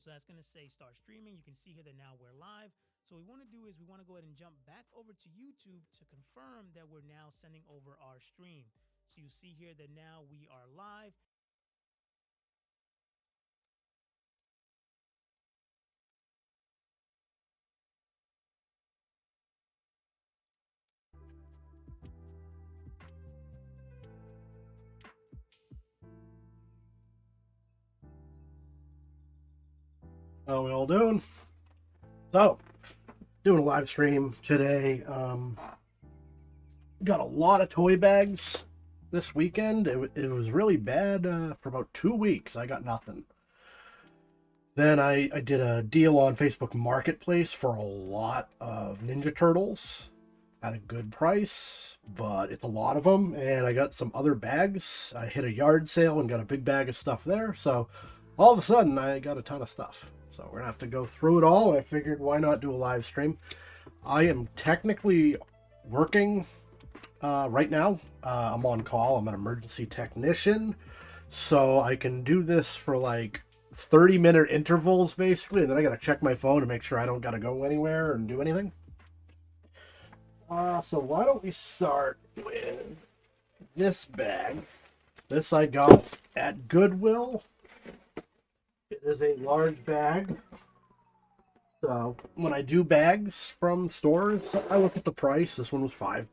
So that's going to say start streaming. You can see here that now we're live. So what we want to do is we want to go ahead and jump back over to YouTube to confirm that we're now sending over our stream. So you see here that now we are live. How we all doing? So, doing a live stream today. Got a lot of toy bags this weekend. It was really bad for about 2 weeks. I got nothing. Then I did a deal on Facebook Marketplace for a lot of Ninja Turtles at a good price, but it's a lot of them. And I got some other bags. I hit a yard sale and got a big bag of stuff there. So all of a sudden I got a ton of stuff. So we're gonna have to go through it all. I figured why not do a live stream. I am technically working right now. I'm on call. I'm an emergency technician. So I can do this for like 30-minute intervals basically. And then I gotta check my phone to make sure I don't gotta go anywhere and do anything. So why don't we start with this bag. This I got at Goodwill. It is a large bag. So when I do bags from stores, I look at the price. This one was $5.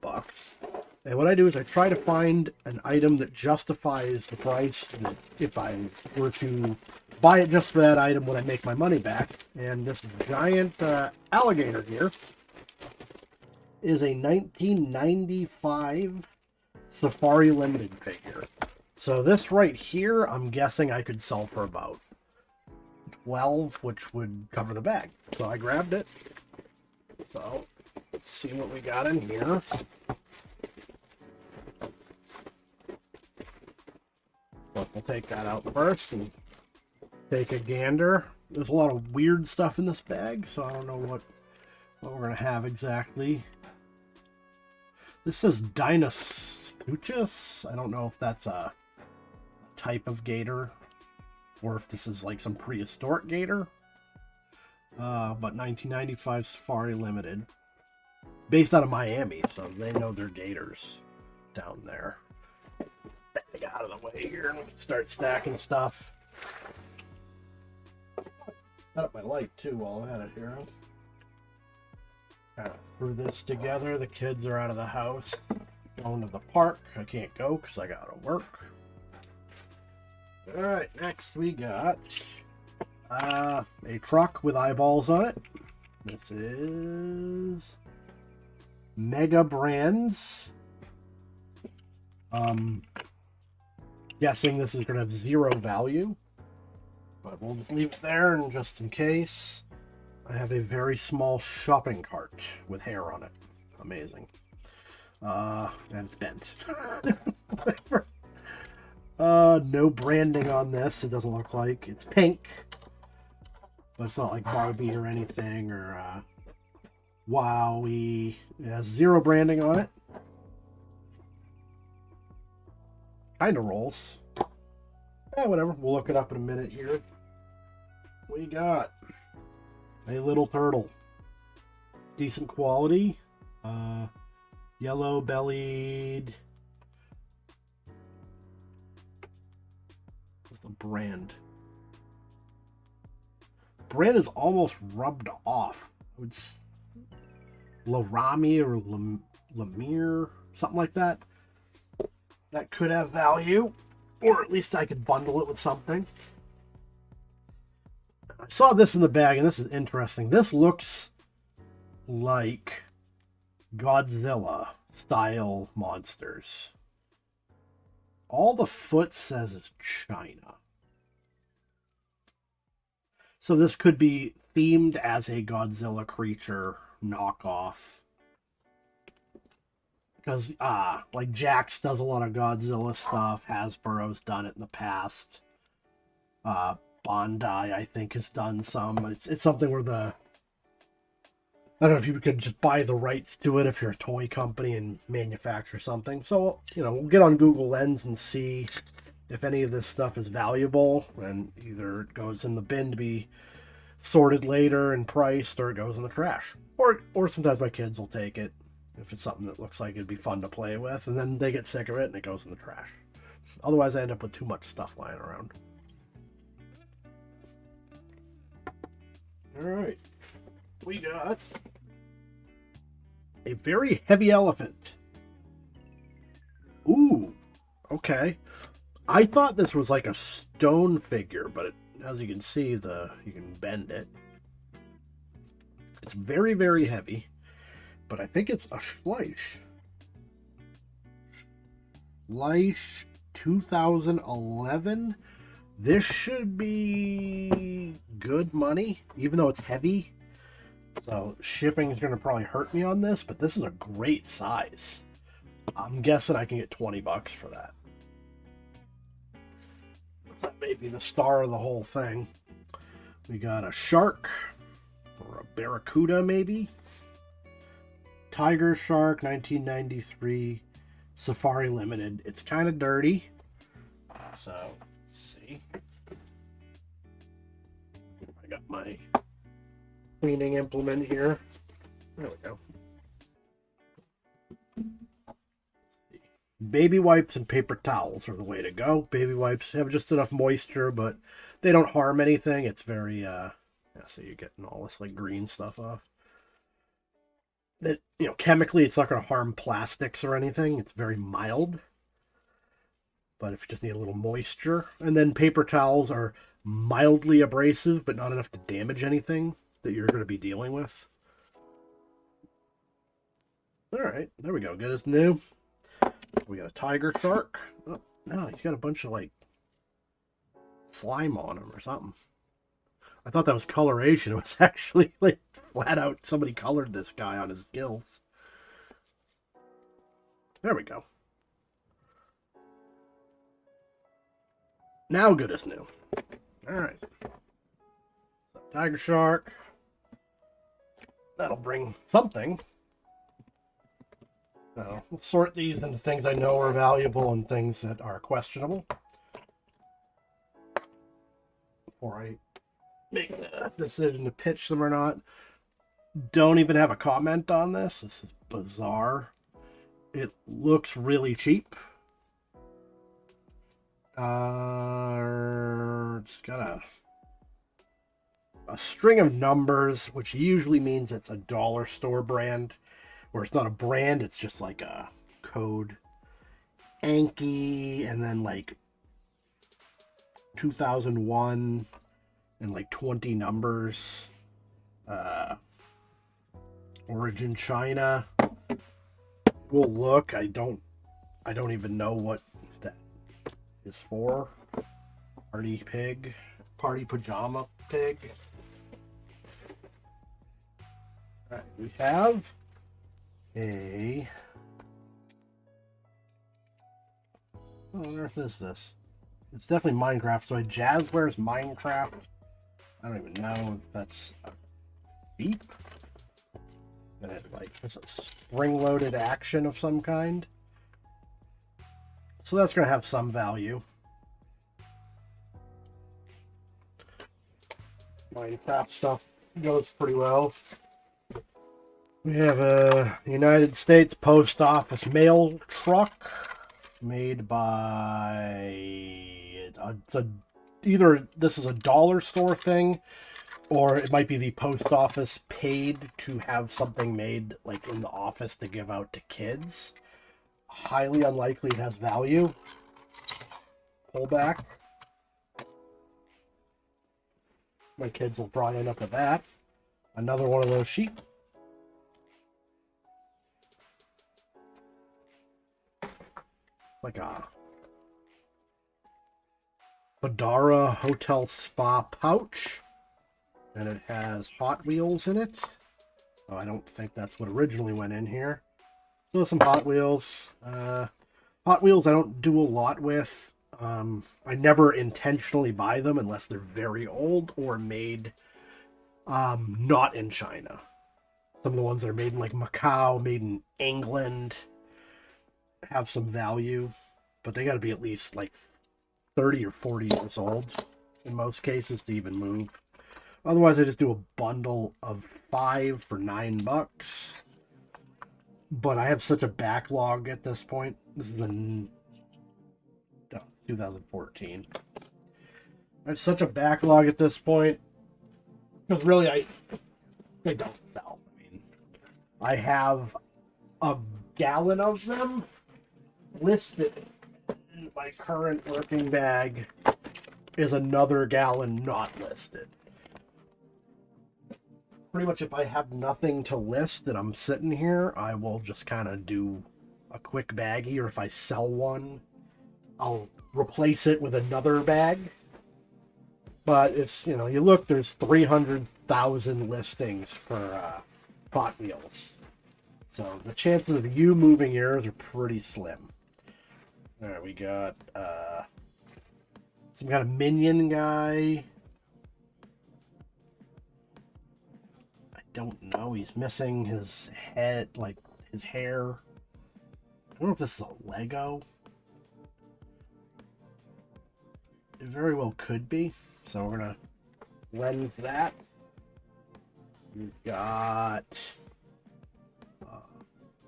And what I do is I try to find an item that justifies the price. And if I were to buy it just for that item, would I make my money back? And this giant alligator here is a 1995 Safari Limited figure. So this right here, I'm guessing I could sell for about 12, which would cover the bag. So I grabbed it. So let's see what we got in here. But we'll take that out first and take a gander. There's a lot of weird stuff in this bag, so I don't know what we're gonna have exactly. This says Dinosuchus. I don't know if that's a type of gator or if this is like some prehistoric gator. But 1995 Safari Limited. Based out of Miami, so they know they're gators down there. Get out of the way here and we can start stacking stuff. Got up my light too while I had it here. Kind of threw this together. The kids are out of the house. Going to the park. I can't go because I gotta work. Alright, next we got a truck with eyeballs on it. This is Mega Brands. Guessing this is going to have 0 value, but we'll just leave it there, and just in case, I have a very small shopping cart with hair on it. Amazing. And it's bent. No branding on this. It doesn't look like. It's pink, but it's not like Barbie or anything, or Wowie. It has 0 branding on it. Kind of rolls. Whatever. We'll look it up in a minute here. We got a little turtle. Decent quality. Yellow bellied. What's the brand? Brand is almost rubbed off. It's Larami or Lemire, something like that. That could have value, or at least I could bundle it with something. I saw this in the bag, and this is interesting. This looks like Godzilla style monsters. All the foot says is China. So this could be themed as a Godzilla creature knockoff. Because, like Jax does a lot of Godzilla stuff. Hasbro's done it in the past. Bandai, I think, has done some. It's something where I don't know if you could just buy the rights to it if you're a toy company and manufacture something. So, we'll get on Google Lens and see if any of this stuff is valuable. And either it goes in the bin to be sorted later and priced, or it goes in the trash. Or sometimes my kids will take it if it's something that looks like it'd be fun to play with, and then they get sick of it and it goes in the trash. Otherwise, I end up with too much stuff lying around. All right, we got a very heavy elephant. Ooh, okay. I thought this was like a stone figure, but as you can see, you can bend it. It's very, very heavy, but I think it's a Schleich. Schleich 2011. This should be good money, even though it's heavy. So shipping is going to probably hurt me on this, but this is a great size. I'm guessing I can get $20 for that. That may be the star of the whole thing. We got a shark, or a barracuda maybe. Tiger Shark, 1993, Safari Limited. It's kind of dirty. So, let's see. I got my cleaning implement here. There we go. Baby wipes and paper towels are the way to go. Baby wipes have just enough moisture, but they don't harm anything. It's very, yeah, so you're getting all this like green stuff off. That, chemically it's not going to harm plastics or anything. It's very mild. But if you just need a little moisture. And then paper towels are mildly abrasive, but not enough to damage anything that you're going to be dealing with. All right, there we go. Good as new. We got a tiger shark. Oh, no, he's got a bunch of like slime on him or something. I thought that was coloration. It was actually like flat out somebody colored this guy on his gills. There we go. Now good as new. All right. So, tiger shark. That'll bring something. We'll sort these into things I know are valuable and things that are questionable before I make the decision to pitch them or not. Don't even have a comment on this. This is bizarre. It looks really cheap. It's got a string of numbers, which usually means it's a dollar store brand. Where it's not a brand, it's just like a code. Anki, and then like 2001, and like 20 numbers. Origin China. We'll look. I don't even know what that is for. Party pig. Party pajama pig. Alright, we have what on earth is this? It's definitely Minecraft. So Jazzware's Minecraft. I don't even know if that's a beep. And it's a spring-loaded action of some kind. So that's going to have some value. Minecraft stuff goes pretty well. We have a United States Post Office mail truck made by either this is a dollar store thing, or it might be the post office paid to have something made like in the office to give out to kids. Highly unlikely it has value. Pull back. My kids will probably end up with that. Another one of those sheep. Like a Badara Hotel Spa pouch, and it has Hot Wheels in it. Oh, I don't think that's what originally went in here. So some Hot Wheels. Hot Wheels I don't do a lot with. I never intentionally buy them unless they're very old or made not in China. Some of the ones that are made in like Macau, made in England, have some value, but they got to be at least like 30 or 40 years old in most cases to even move. Otherwise, I just do a bundle of 5 for $9. But I have such a backlog at this point. This is in 2014. I have such a backlog at this point because really they don't sell. I mean, I have a gallon of them listed. My current working bag is another gallon not listed. Pretty much if I have nothing to list and I'm sitting here, I will just kind of do a quick baggie, or if I sell one, I'll replace it with another bag. But it's, you know, you look, there's 300,000 listings for Hot Wheels. So the chances of you moving yours are pretty slim. All right, we got some kind of minion guy. I don't know. He's missing his head, like his hair. I don't know if this is a Lego. It very well could be. So we're gonna lens that. We've got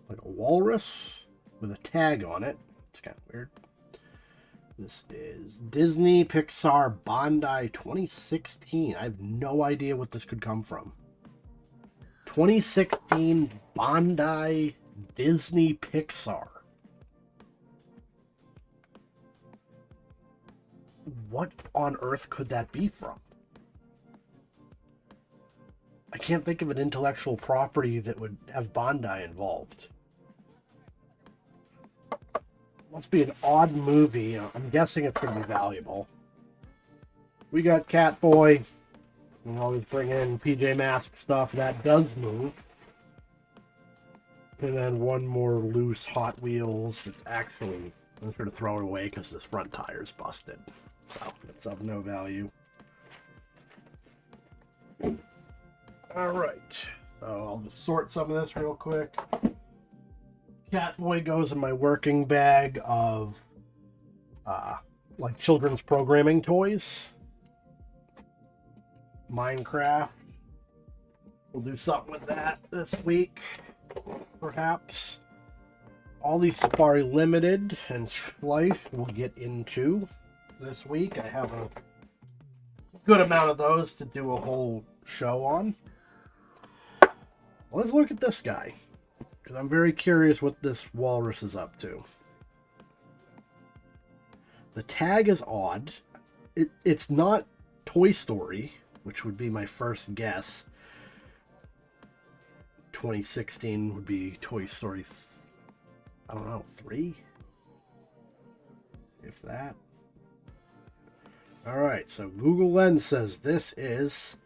like a walrus with a tag on it. It's kind of weird. This is Disney Pixar Bondi 2016. I have no idea what this could come from. 2016 Bondi Disney Pixar. What on earth could that be from? I can't think of an intellectual property that would have Bondi involved. Must be an odd movie. I'm guessing it's going to be valuable. We got Catboy. We always bring in PJ Masks stuff. That does move. And then one more loose Hot Wheels. It's actually, I'm just going to throw it away because this front tire's busted. So it's of no value. Alright. So I'll just sort some of this real quick. Catboy goes in my working bag of like children's programming toys. Minecraft. We'll do something with that this week, perhaps. All these Safari Limited and Slice we'll get into this week. I have a good amount of those to do a whole show on. Let's look at this guy, because I'm very curious what this walrus is up to. The tag is odd. It's not Toy Story, which would be my first guess. 2016 would be Toy Story, I don't know, 3? If that. Alright, so Google Lens says this is...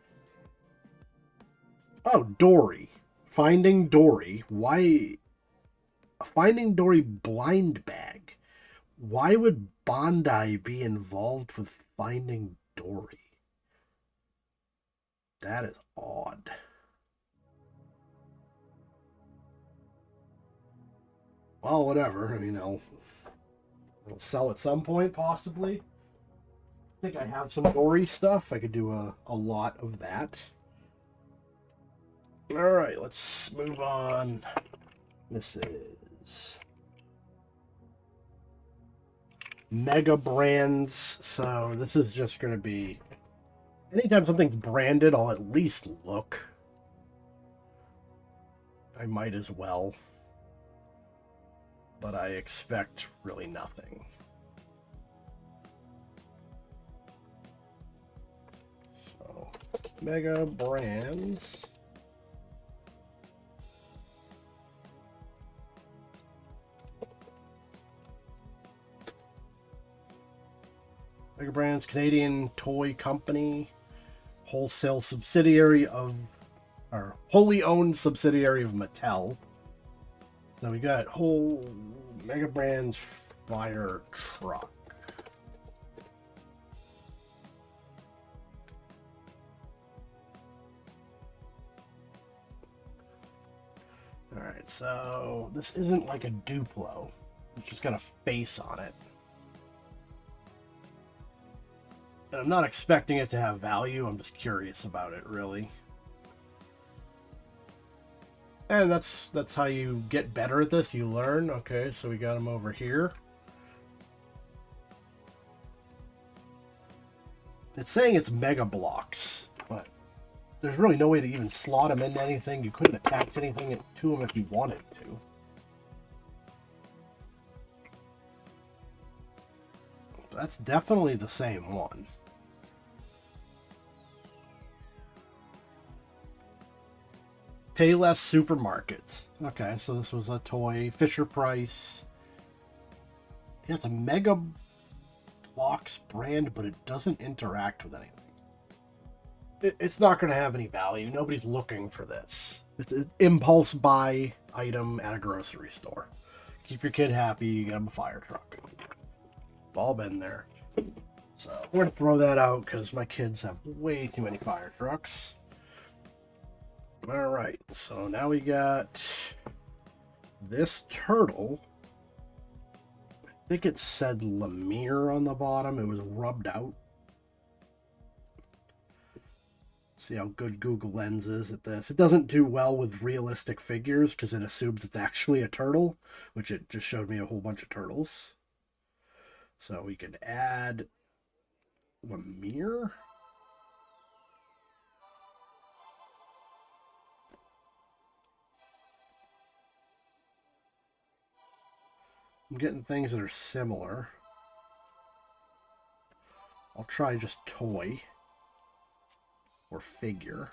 Oh, Dory. Finding Dory. Why? Finding Dory blind bag. Why would Bondi be involved with Finding Dory? That is odd. Well, whatever. I mean, I'll sell at some point, possibly. I think I have some Dory stuff. I could do a lot of that. Alright, let's move on. This is Mega Brands. So this is just going to be... Anytime something's branded, I'll at least look. I might as well. But I expect really nothing. So, Mega Brands. Mega Brands, Canadian toy company, wholesale subsidiary of, or wholly owned subsidiary of Mattel. So we got whole Mega Brands fire truck. All right, so this isn't like a Duplo. It's just got a face on it. And I'm not expecting it to have value. I'm just curious about it, really. And that's how you get better at this. You learn. Okay, so we got them over here. It's saying it's mega blocks, but there's really no way to even slot them into anything. You couldn't attach anything to them if you wanted to. That's definitely the same one. Payless Supermarkets. Okay, so this was a toy. Fisher Price. Yeah, it's a Mega Blocks brand, but it doesn't interact with anything. It's not going to have any value. Nobody's looking for this. It's an impulse buy item at a grocery store. Keep your kid happy, you get him a fire truck. We've all been there. So we're going to throw that out because my kids have way too many fire trucks. Alright, so now we got this turtle. I think it said Lemire on the bottom. It was rubbed out. See how good Google Lens is at this. It doesn't do well with realistic figures because it assumes it's actually a turtle, which it just showed me a whole bunch of turtles. So we could add Lemire. I'm getting things that are similar. I'll try just toy or figure.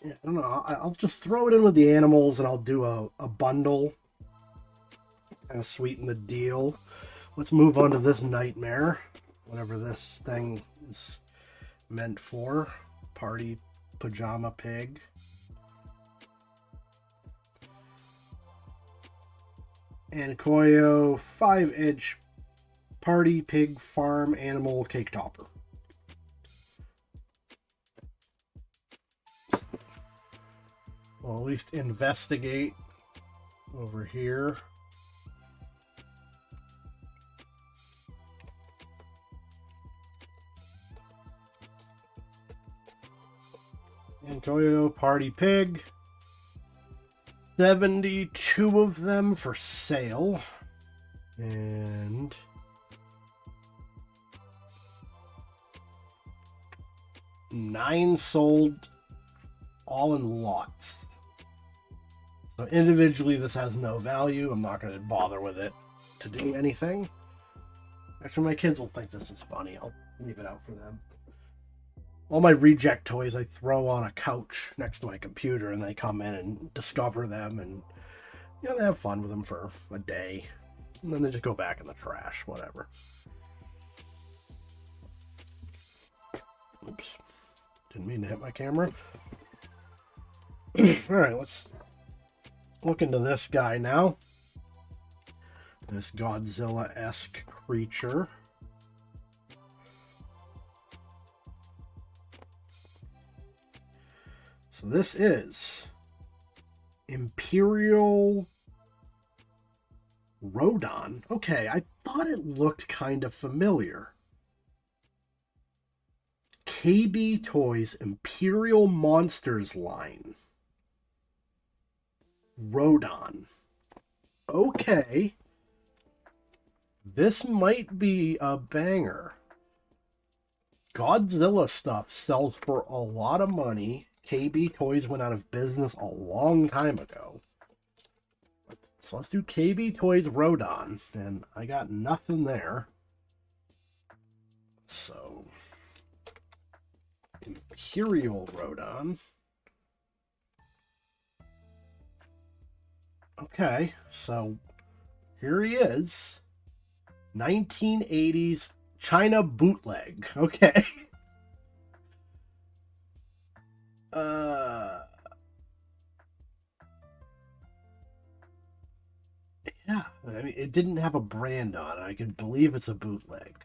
Yeah, I don't know. I'll just throw it in with the animals and I'll do a bundle. Kind of sweeten the deal. Let's move on to this nightmare. Whatever this thing is meant for. Party pajama pig. And Koyo 5-inch party pig farm animal cake topper. We'll at least investigate over here. And Koyo party pig. 72 of them for sale. And nine sold, all in lots. So individually this has no value. I'm not going to bother with it to do anything. Actually, my kids will think this is funny. I'll leave it out for them. All my reject toys I throw on a couch next to my computer, and they come in and discover them, and you know, they have fun with them for a day, and then they just go back in the trash, whatever. Oops, didn't mean to hit my camera. All right, let's look into this guy now. This Godzilla-esque creature. So this is Imperial Rodon. Okay, I thought it looked kind of familiar. KB Toys Imperial Monsters line. Rodon. Okay. This might be a banger. Godzilla stuff sells for a lot of money. KB Toys went out of business a long time ago. So let's do KB Toys Rodon. And I got nothing there. So Imperial Rodon. Okay, so here he is. 1980s China bootleg. Okay. Yeah, I mean, it didn't have a brand on it. I can believe it's a bootleg.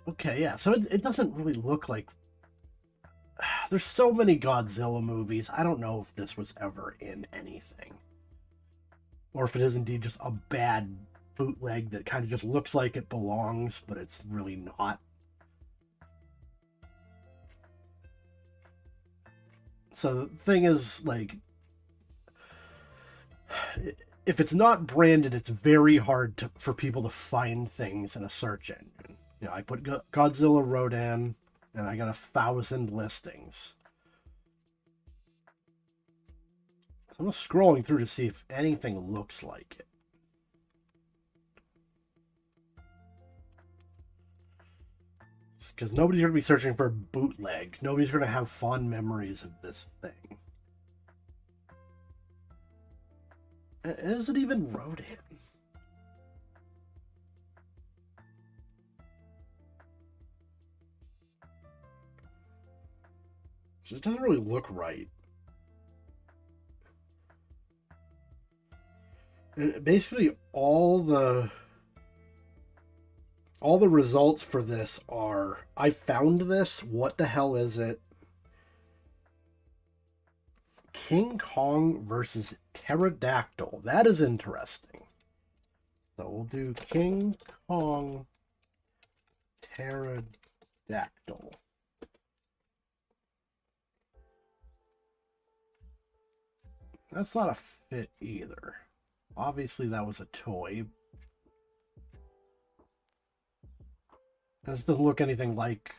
Okay, yeah, so it doesn't really look like... There's so many Godzilla movies. I don't know if this was ever in anything. Or if it is indeed just a bad bootleg that kind of just looks like it belongs, but it's really not. So the thing is, like, if it's not branded, it's very hard for people to find things in a search engine. You know, I put Godzilla Rodan, and I got 1,000 listings. So I'm just scrolling through to see if anything looks like it. Because nobody's going to be searching for a bootleg. Nobody's going to have fond memories of this thing. Is it even Rodan? It doesn't really look right. And basically all the results for this are, I found this, what the hell is it? King Kong versus Pterodactyl. That is interesting. So we'll do King Kong Pterodactyl. That's not a fit either. Obviously that was a toy. This doesn't look anything like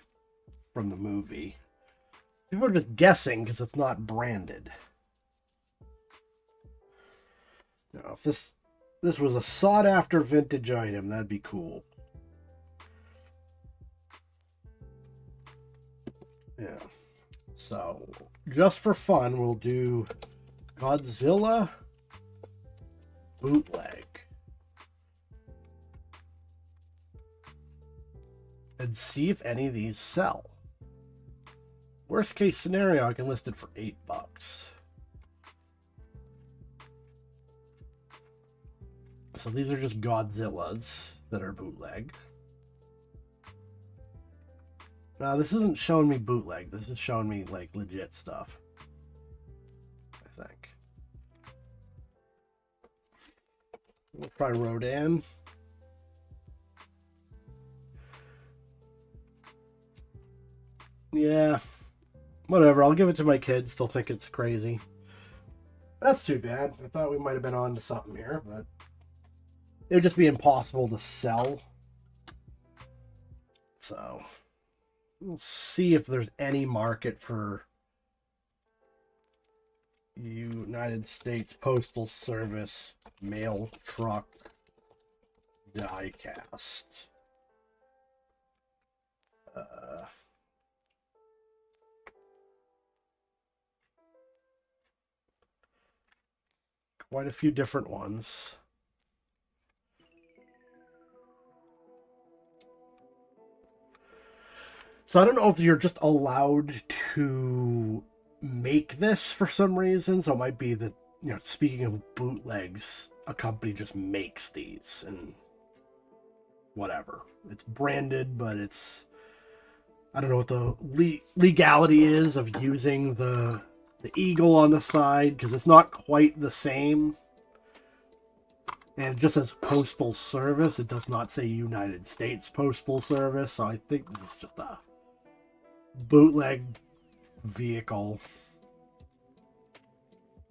from the movie. People are just guessing because it's not branded. Now, if this was a sought-after vintage item, that'd be cool. Yeah. So, just for fun, we'll do Godzilla bootleg. And see if any of these sell. Worst case scenario, I can list it for $8. So these are just Godzillas that are bootleg. Now this isn't showing me bootleg. This is showing me like legit stuff, I think. We'll try Rodan. Yeah, whatever. I'll give it to my kids. They'll think it's crazy. That's too bad. I thought we might have been on to something here, but it would just be impossible to sell. So we'll see if there's any market for United States Postal Service mail truck diecast. Quite a few different ones. So I don't know if you're just allowed to make this for some reason. So it might be that, you know, speaking of bootlegs, a company just makes these and whatever. It's branded, but it's, I don't know what the legality is of using the eagle on the side, because it's not quite the same. And it just says Postal Service. It does not say United States Postal Service. So I think this is just a bootleg vehicle.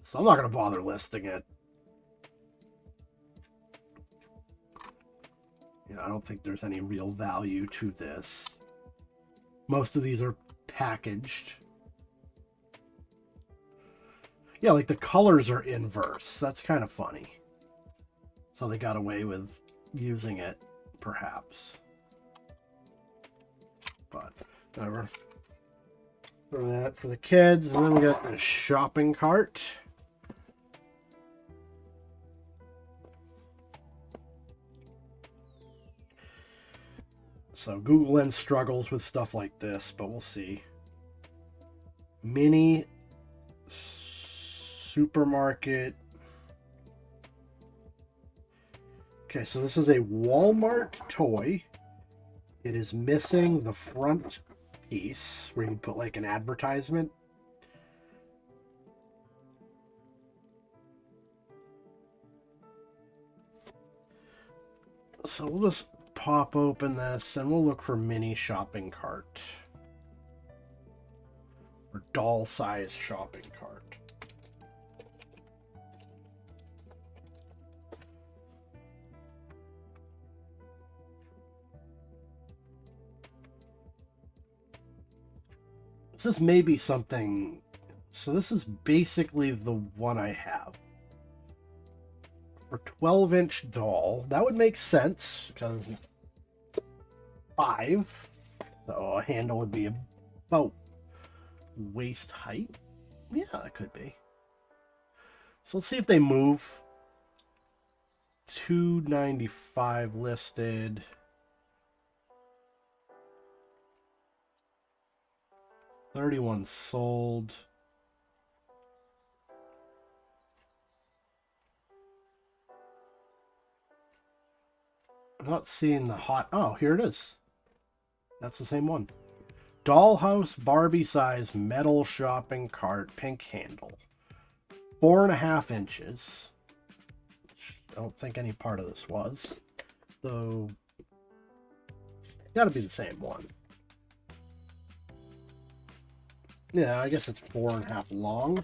So I'm not going to bother listing it. You know, I don't think there's any real value to this. Most of these are packaged. Yeah, like the colors are inverse. That's kind of funny. So they got away with using it, perhaps. But whatever. For that, for the kids. And then we got a shopping cart. So Google Lens struggles with stuff like this, but we'll see. Mini supermarket. Okay, so this is a Walmart toy. It is missing the front piece where you put like an advertisement. So we'll just pop open this and we'll look for mini shopping cart. Or doll size shopping cart. This may be something. So this is basically the one I have. For 12-inch doll, that would make sense because 5. So a handle would be about waist height. Yeah, that could be. So let's see if they move. $295 listed. $31 sold. I'm not seeing the hot. Oh, here it is. That's the same one. Dollhouse Barbie size metal shopping cart, pink handle. 4.5 inches. I don't think any part of this was. Though, gotta be the same one. Yeah, I guess it's 4.5 long.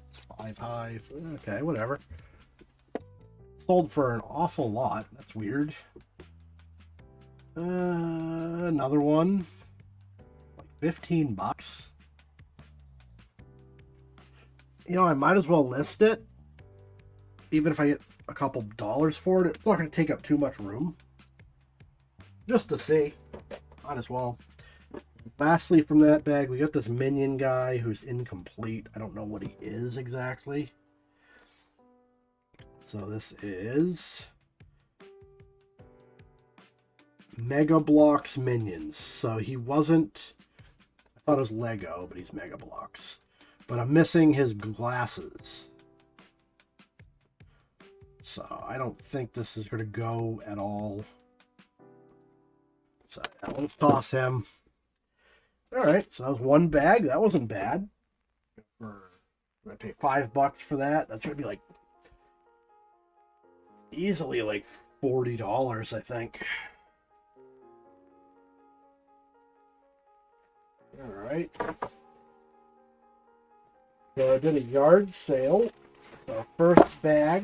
It's 5 high. Okay, whatever. Sold for an awful lot. That's weird. Another one. Like $15. You know, I might as well list it. Even if I get a couple dollars for it, it's not going to take up too much room. Just to see. Might as well. Lastly, from that bag, we got this minion guy who's incomplete. I don't know what he is exactly. So this is Mega Bloks Minions. So he wasn't, I thought it was Lego, but he's Mega Bloks. But I'm missing his glasses. So I don't think this is going to go at all. So let's toss him. All right, so that was one bag. That wasn't bad. I pay $5 for that. That's going to be like easily like $40, I think. All right. So I did a yard sale. So first bag,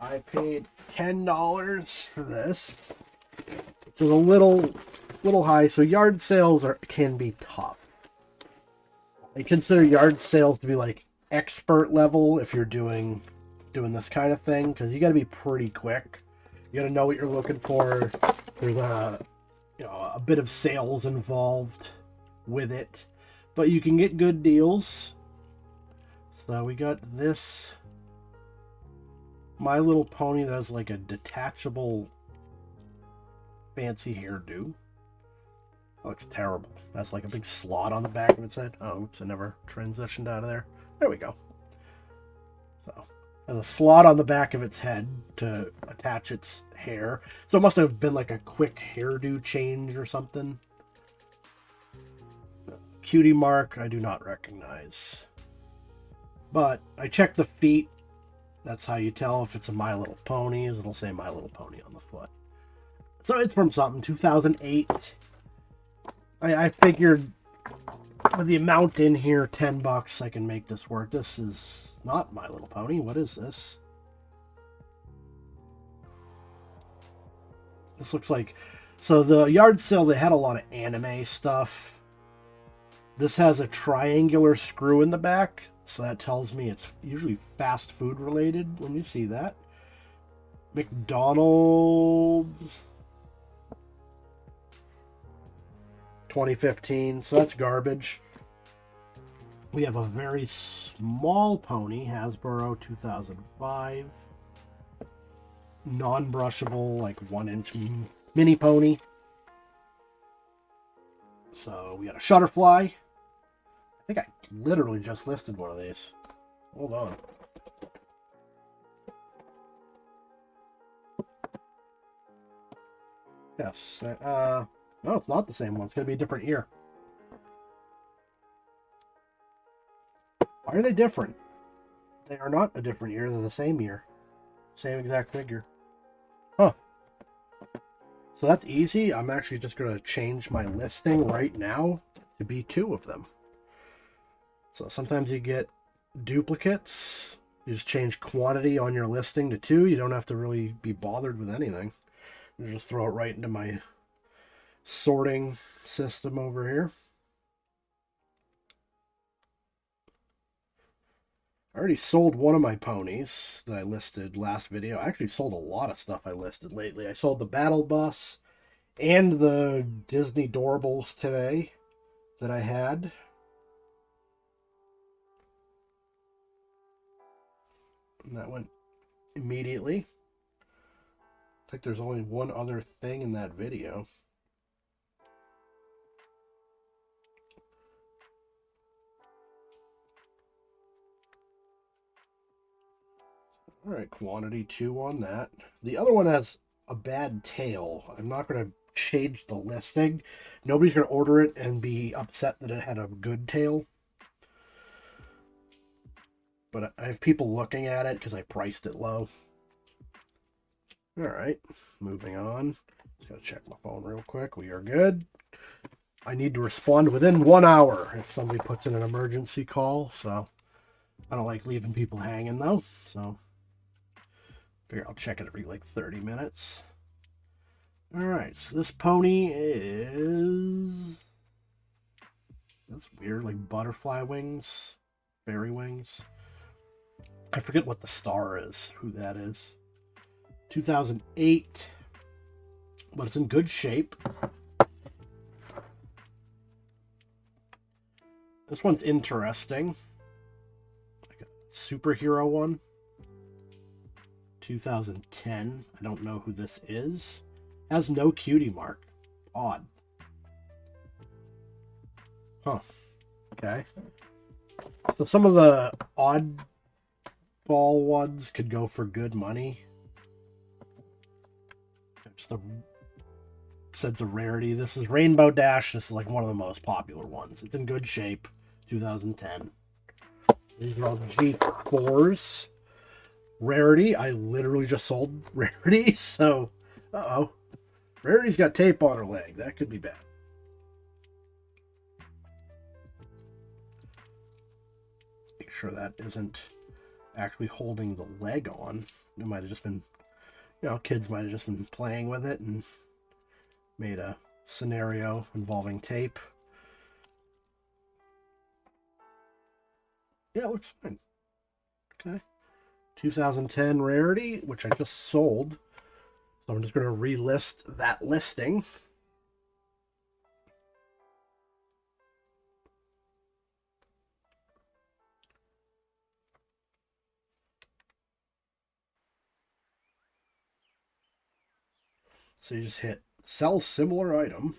I paid $10 for this. Which is a little high. So yard sales can be tough. I consider yard sales to be like expert level if you're doing this kind of thing, because you got to be pretty quick. You got to know what you're looking for. There's a bit of sales involved with it, but you can get good deals. So we got this My Little Pony that has like a detachable fancy hairdo. That looks terrible. That's like a big slot on the back of its head. Oh, oops, I never transitioned out of there. There we go. So there's a slot on the back of its head to attach its hair. So it must have been like a quick hairdo change or something. Cutie mark, I do not recognize. But I checked the feet. That's how you tell if it's a My Little Pony, is it'll say My Little Pony on the foot. So it's from something, 2008. I figured with the amount in here, $10, I can make this work. This is not My Little Pony. What is this? This looks like... So the yard sale, they had a lot of anime stuff. This has a triangular screw in the back, so that tells me it's usually fast food related when you see that. McDonald's 2015, so that's garbage. We have a very small pony, Hasbro 2005. Non-brushable, like 1-inch mini pony. So we got a Shutterfly. I think I literally just listed one of these. Hold on. Yes. No, it's not the same one. It's going to be a different ear. Why are they different? They are not a different ear. They're the same ear. Same exact figure. Huh. So that's easy. I'm actually just going to change my listing right now to be 2 of them. So sometimes you get duplicates. You just change quantity on your listing to 2. You don't have to really be bothered with anything. You just throw it right into my sorting system over here. I already sold one of my ponies that I listed last video. I actually sold a lot of stuff I listed lately. I sold the Battle Bus and the Disney Doorables today that I had. And that went immediately. I think there's only one other thing in that video. All right, quantity 2 on that. The other one has a bad tail. I'm not going to change the listing. Nobody's going to order it and be upset that it had a good tail. But I have people looking at it because I priced it low. All right, moving on. Just got to check my phone real quick. We are good. I need to respond within 1 hour if somebody puts in an emergency call. So I don't like leaving people hanging though. So figure I'll check it every like 30 minutes. All right, so this pony is... That's weird, like butterfly wings, fairy wings. I forget what the star is, who that is. 2008, but it's in good shape. This one's interesting. Like a superhero one. 2010. I don't know who this is. Has no cutie mark. Odd. Huh. Okay. So some of the odd ball ones could go for good money. Just a sense of rarity. This is Rainbow Dash. This is like one of the most popular ones. It's in good shape. 2010. These are all G4s. Rarity. I literally just sold Rarity, so uh-oh. Rarity's got tape on her leg. That could be bad. Make sure that isn't actually holding the leg on. It might have just been, you know, kids might have just been playing with it and made a scenario involving tape. Yeah, it looks fine. Okay. 2010 Rarity, which I just sold. So I'm just going to relist that listing. So you just hit sell similar item.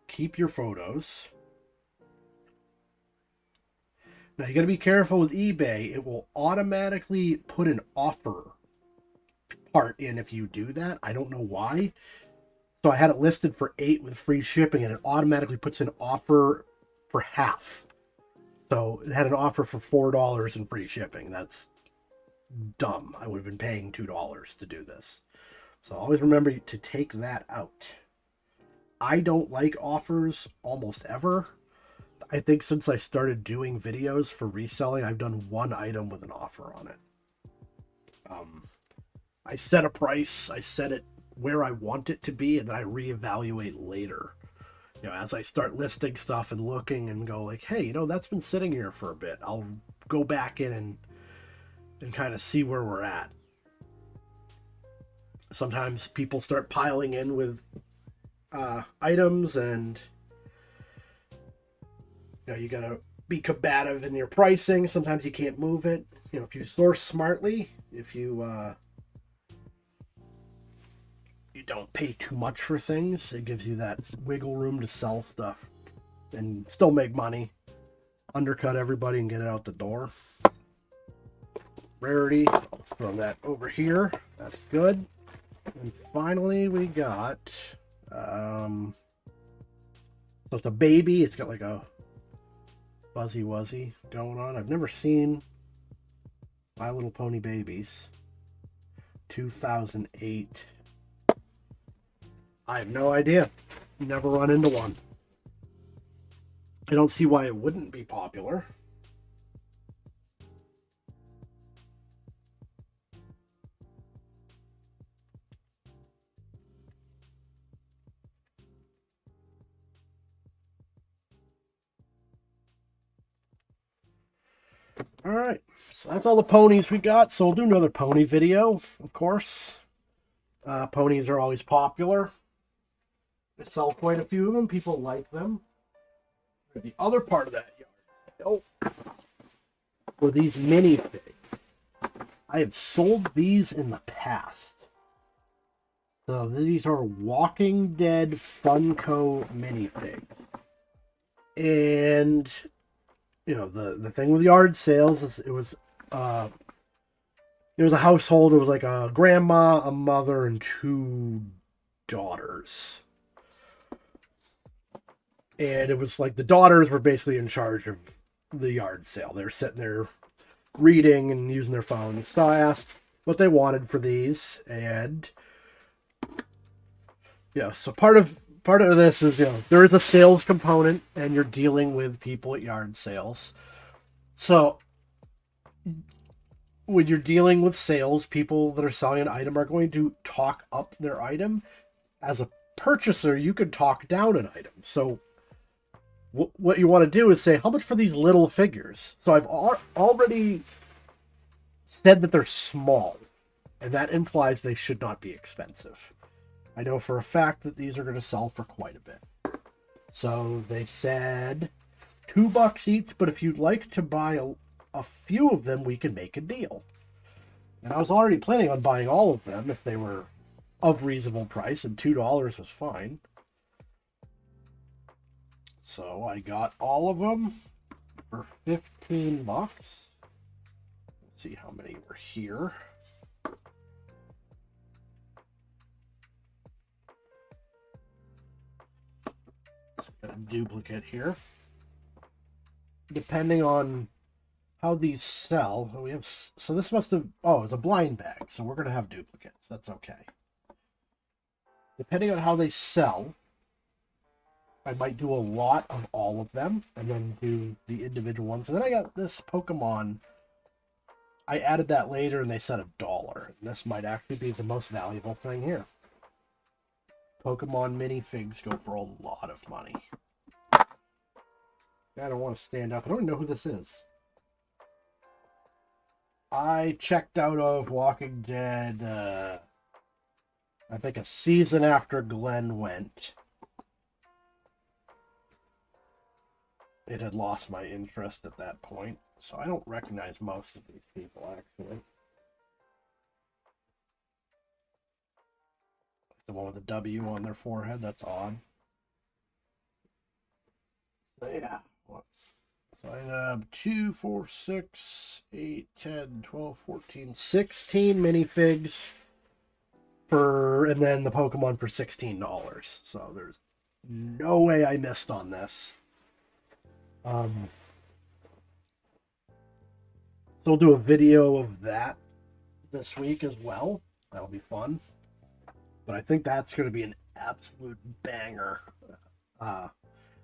Keep your photos. Now you got to be careful with eBay. It will automatically put an offer part in if you do that. I don't know why. So I had it listed for $8 with free shipping, and it automatically puts an offer for half. So it had an offer for $4 and free shipping. That's dumb. I would have been paying $2 to do this. So always remember to take that out. I don't like offers almost ever. I think since I started doing videos for reselling, I've done one item with an offer on it. I set a price, I set it where I want it to be, and then I reevaluate later. You know, as I start listing stuff and looking and go like, hey, you know, that's been sitting here for a bit. I'll go back in and kind of see where we're at. Sometimes people start piling in with items, and you know, you gotta be combative in your pricing. Sometimes you can't move it. You know, if you source smartly, if you you don't pay too much for things, it gives you that wiggle room to sell stuff and still make money, undercut everybody and get it out the door. Rarity, let's throw that over here. That's good. And finally we got, so it's a baby. It's got like a fuzzy wuzzy going on. I've never seen My Little Pony babies. 2008. I have no idea. Never run into one. I don't see why it wouldn't be popular. All right, so that's all the ponies we got. So we'll do another pony video, of course. Ponies are always popular. I sell quite a few of them. People like them. The other part of that yard were these minifigs. I have sold these in the past. So these are Walking Dead Funko minifigs. And you know, the thing with yard sales is it was a household. It was like a grandma, a mother, and 2 daughters. And it was like the daughters were basically in charge of the yard sale. They were sitting there reading and using their phones. So I asked what they wanted for these, and yeah, so part of this is, you know, there is a sales component, and you're dealing with people at yard sales. So when you're dealing with sales, people that are selling an item are going to talk up their item. As a purchaser, you could talk down an item. So what you want to do is say, how much for these little figures? So I've already said that they're small, and that implies they should not be expensive. I know for a fact that these are going to sell for quite a bit. So they said $2 each, but if you'd like to buy a few of them, we can make a deal. And I was already planning on buying all of them if they were of reasonable price, and $2 was fine. So I got all of them for $15. Let's see how many were here. Got a duplicate here. Depending on how these sell, we have, so this must have, oh, it's a blind bag, so we're going to have duplicates. That's okay. Depending on how they sell, I might do a lot of all of them and then do the individual ones. And then I got this Pokemon. I added that later and they said $1. And this might actually be the most valuable thing here. Pokemon minifigs go for a lot of money. I don't want to stand up. I don't even know who this is. I checked out of Walking Dead, I think a season after Glenn went. It had lost my interest at that point, so I don't recognize most of these people, actually. The one with the W on their forehead, that's odd. So yeah, so I have 2, 4, 6, 8, 10, 12, 14, 16 minifigs for, and then the Pokemon for $16. So there's no way I missed on this. So we'll do a video of that this week as well. That'll be fun. But I think that's going to be an absolute banger.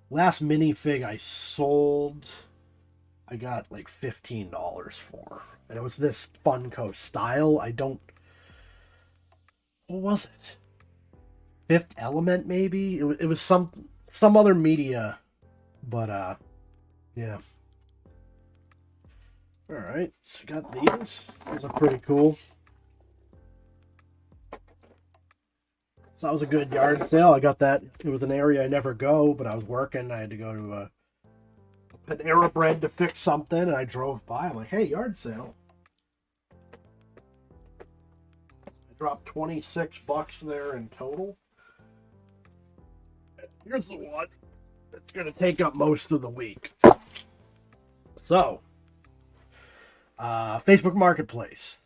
Last minifig I sold, I got like $15 for. And it was this Funko style. What was it? Fifth Element, maybe? It was some other media. But, yeah. Alright, so got these. These are pretty cool. So that was a good yard sale. I got that. It was an area I never go, but I was working. I had to go to Panera Bread to fix something, and I drove by. I'm like, hey, yard sale. I dropped $26 there in total. Here's the one. It's going to take up most of the week. So, Facebook Marketplace.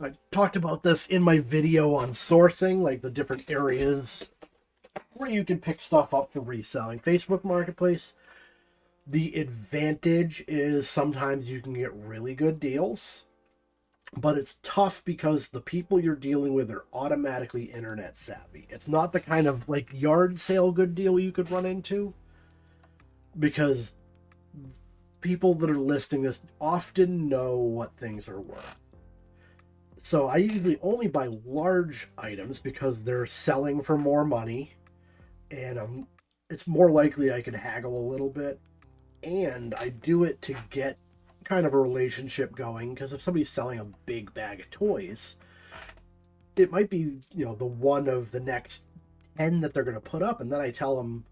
I talked about this in my video on sourcing, like the different areas where you can pick stuff up for reselling. Facebook Marketplace, the advantage is sometimes you can get really good deals, but it's tough because the people you're dealing with are automatically internet savvy. It's not the kind of like yard sale good deal you could run into, because people that are listing this often know what things are worth. So I usually only buy large items because they're selling for more money, and it's more likely I can haggle a little bit. And I do it to get kind of a relationship going, because if somebody's selling a big bag of toys, it might be, the one of the next 10 that they're going to put up, and then I tell them,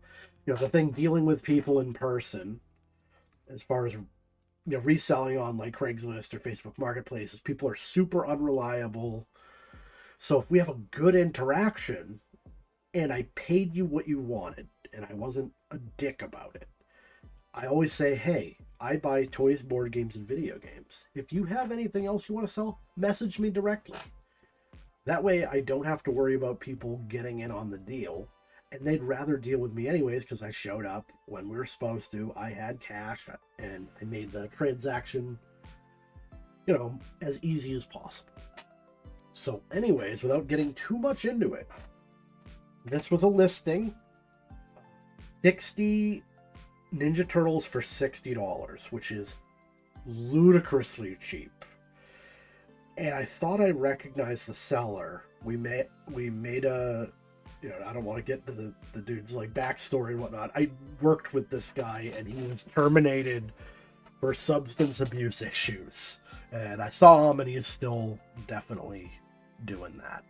the thing dealing with people in person, as far as reselling on like Craigslist or Facebook Marketplaces, people are super unreliable. So if we have a good interaction and I paid you what you wanted and I wasn't a dick about it, I always say, hey, I buy toys, board games, and video games. If you have anything else you want to sell, message me directly. That way I don't have to worry about people getting in on the deal, and they'd rather deal with me anyways because I showed up when we were supposed to. I had cash, and I made the transaction, as easy as possible. So anyways, without getting too much into it, this was a listing. 60 Ninja Turtles for $60, which is ludicrously cheap. And I thought I recognized the seller. We made a, I don't want to get to the dude's like backstory and whatnot. I worked with this guy and he was terminated for substance abuse issues. And I saw him and he is still definitely doing that.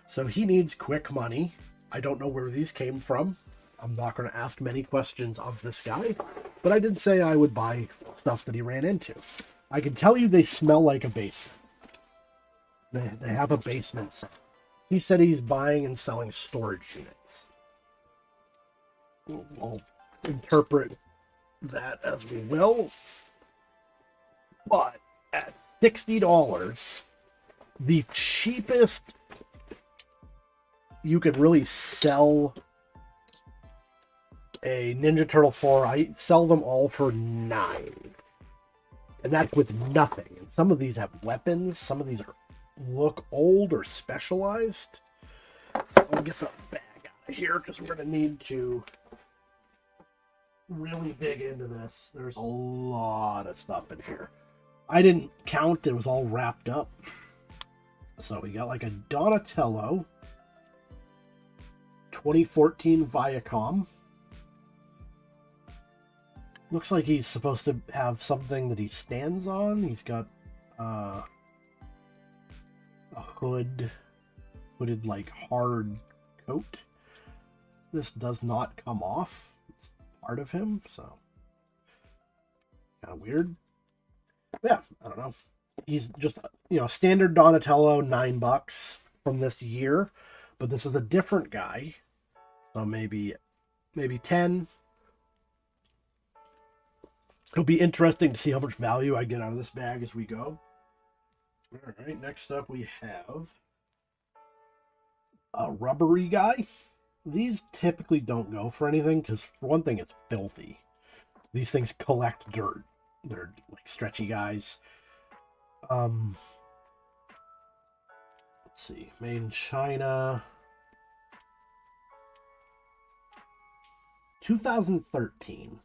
So he needs quick money. I don't know where these came from. I'm not going to ask many questions of this guy, but I did say I would buy stuff that he ran into. I can tell you they smell like a basement. They have a basement. He said he's buying and selling storage units. We'll interpret that as we will. But at $60, the cheapest you could really sell a Ninja Turtle for, I sell them all for $9. And that's with nothing. And some of these have weapons. Some of these look old or specialized. I'll get the bag out of here because we're going to need to really dig into this. There's a lot of stuff in here. I didn't count. It was all wrapped up. So we got like a Donatello 2014 Viacom. Looks like he's supposed to have something that he stands on. He's got a hooded like hard coat. This does not come off. It's part of him, so kind of weird. Yeah, I don't know. He's just, standard Donatello, $9 from this year, but this is a different guy. So maybe 10. It'll be interesting to see how much value I get out of this bag as we go. All right, next up we have a rubbery guy. These typically don't go for anything because, for one thing, it's filthy. These things collect dirt. They're like stretchy guys. Let's see, made in China. 2013.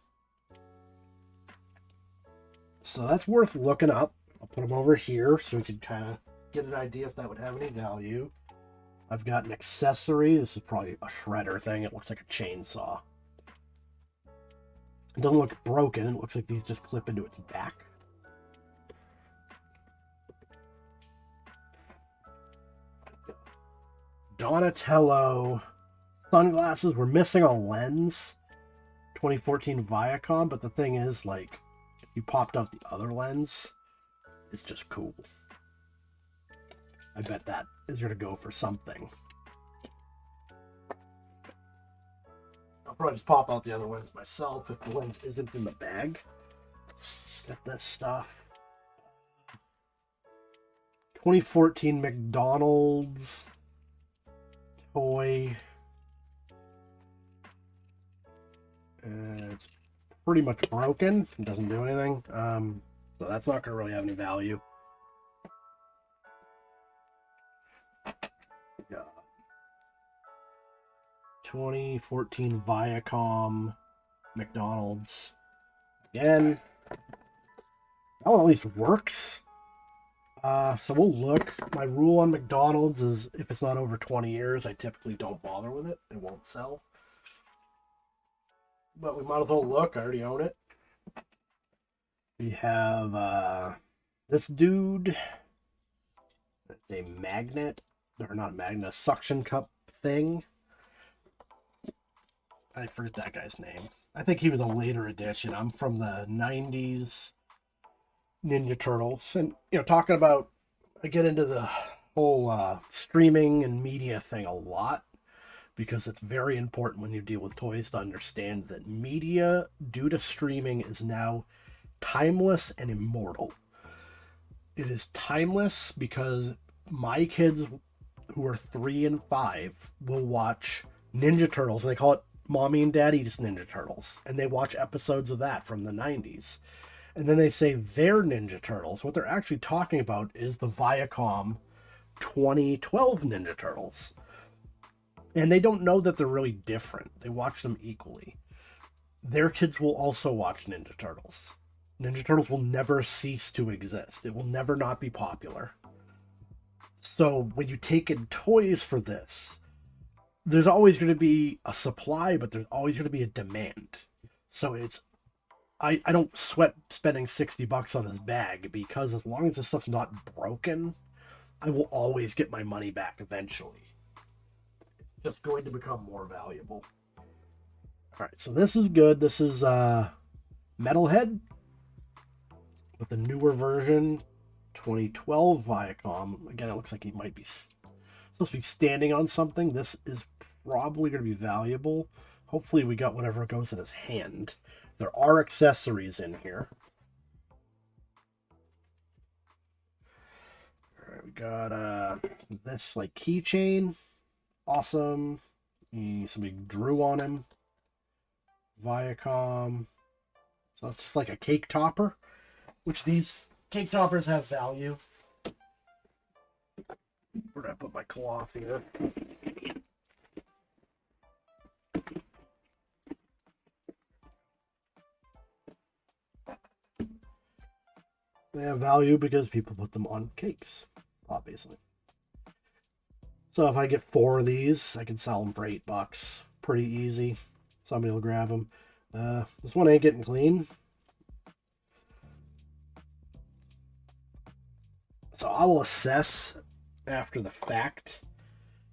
So that's worth looking up. I'll put them over here so we can kind of get an idea if that would have any value. I've got an accessory. This is probably a shredder thing. It looks like a chainsaw. It doesn't look broken. It looks like these just clip into its back. Donatello sunglasses. We're missing a lens. 2014 Viacom, but the thing is, like, if you popped out the other lens, it's just cool. I bet that is going to go for something. I'll probably just pop out the other lens myself if the lens isn't in the bag. Get this stuff. 2014 McDonald's toy. It's pretty much broken. It doesn't do anything. So that's not going to really have any value. Yeah. 2014 Viacom McDonald's. Again, that one at least works. So we'll look. My rule on McDonald's is if it's not over 20 years, I typically don't bother with it. It won't sell. But we might as well look. I already own it. We have this dude. It's a magnet, or not a magnet, a suction cup thing. I forget that guy's name. I think he was a later edition. I'm from the 90s Ninja Turtles. And, talking about, I get into the whole streaming and media thing a lot because it's very important when you deal with toys to understand that media, due to streaming, is now timeless and immortal. It is timeless because my kids who are 3 and 5 will watch Ninja Turtles, and they call it Mommy and Daddy's Ninja Turtles, and they watch episodes of that from the 90s. And then they say they're Ninja Turtles. What they're actually talking about is the Viacom 2012 Ninja Turtles. And they don't know that they're really different. They watch them equally. Their kids will also watch Ninja Turtles. Ninja Turtles will never cease to exist. It will never not be popular. So when you take in toys for this, there's always going to be a supply, but there's always going to be a demand. So I don't sweat spending $60 on this bag, because as long as this stuff's not broken, I will always get my money back eventually. It's just going to become more valuable. All right, so this is good. This is Metalhead with the newer version, 2012 Viacom. Again, it looks like he might be supposed to be standing on something. This is probably going to be valuable. Hopefully we got whatever goes in his hand. There are accessories in here. All right, we got this like keychain. Awesome. Somebody drew on him. Viacom. So it's just like a cake topper, which these cake toppers have value. Where did I put my cloth here? They have value because people put them on cakes, obviously. So if I get 4 of these, I can sell them for $8. Pretty easy. Somebody will grab them. This one ain't getting clean. So I will assess after the fact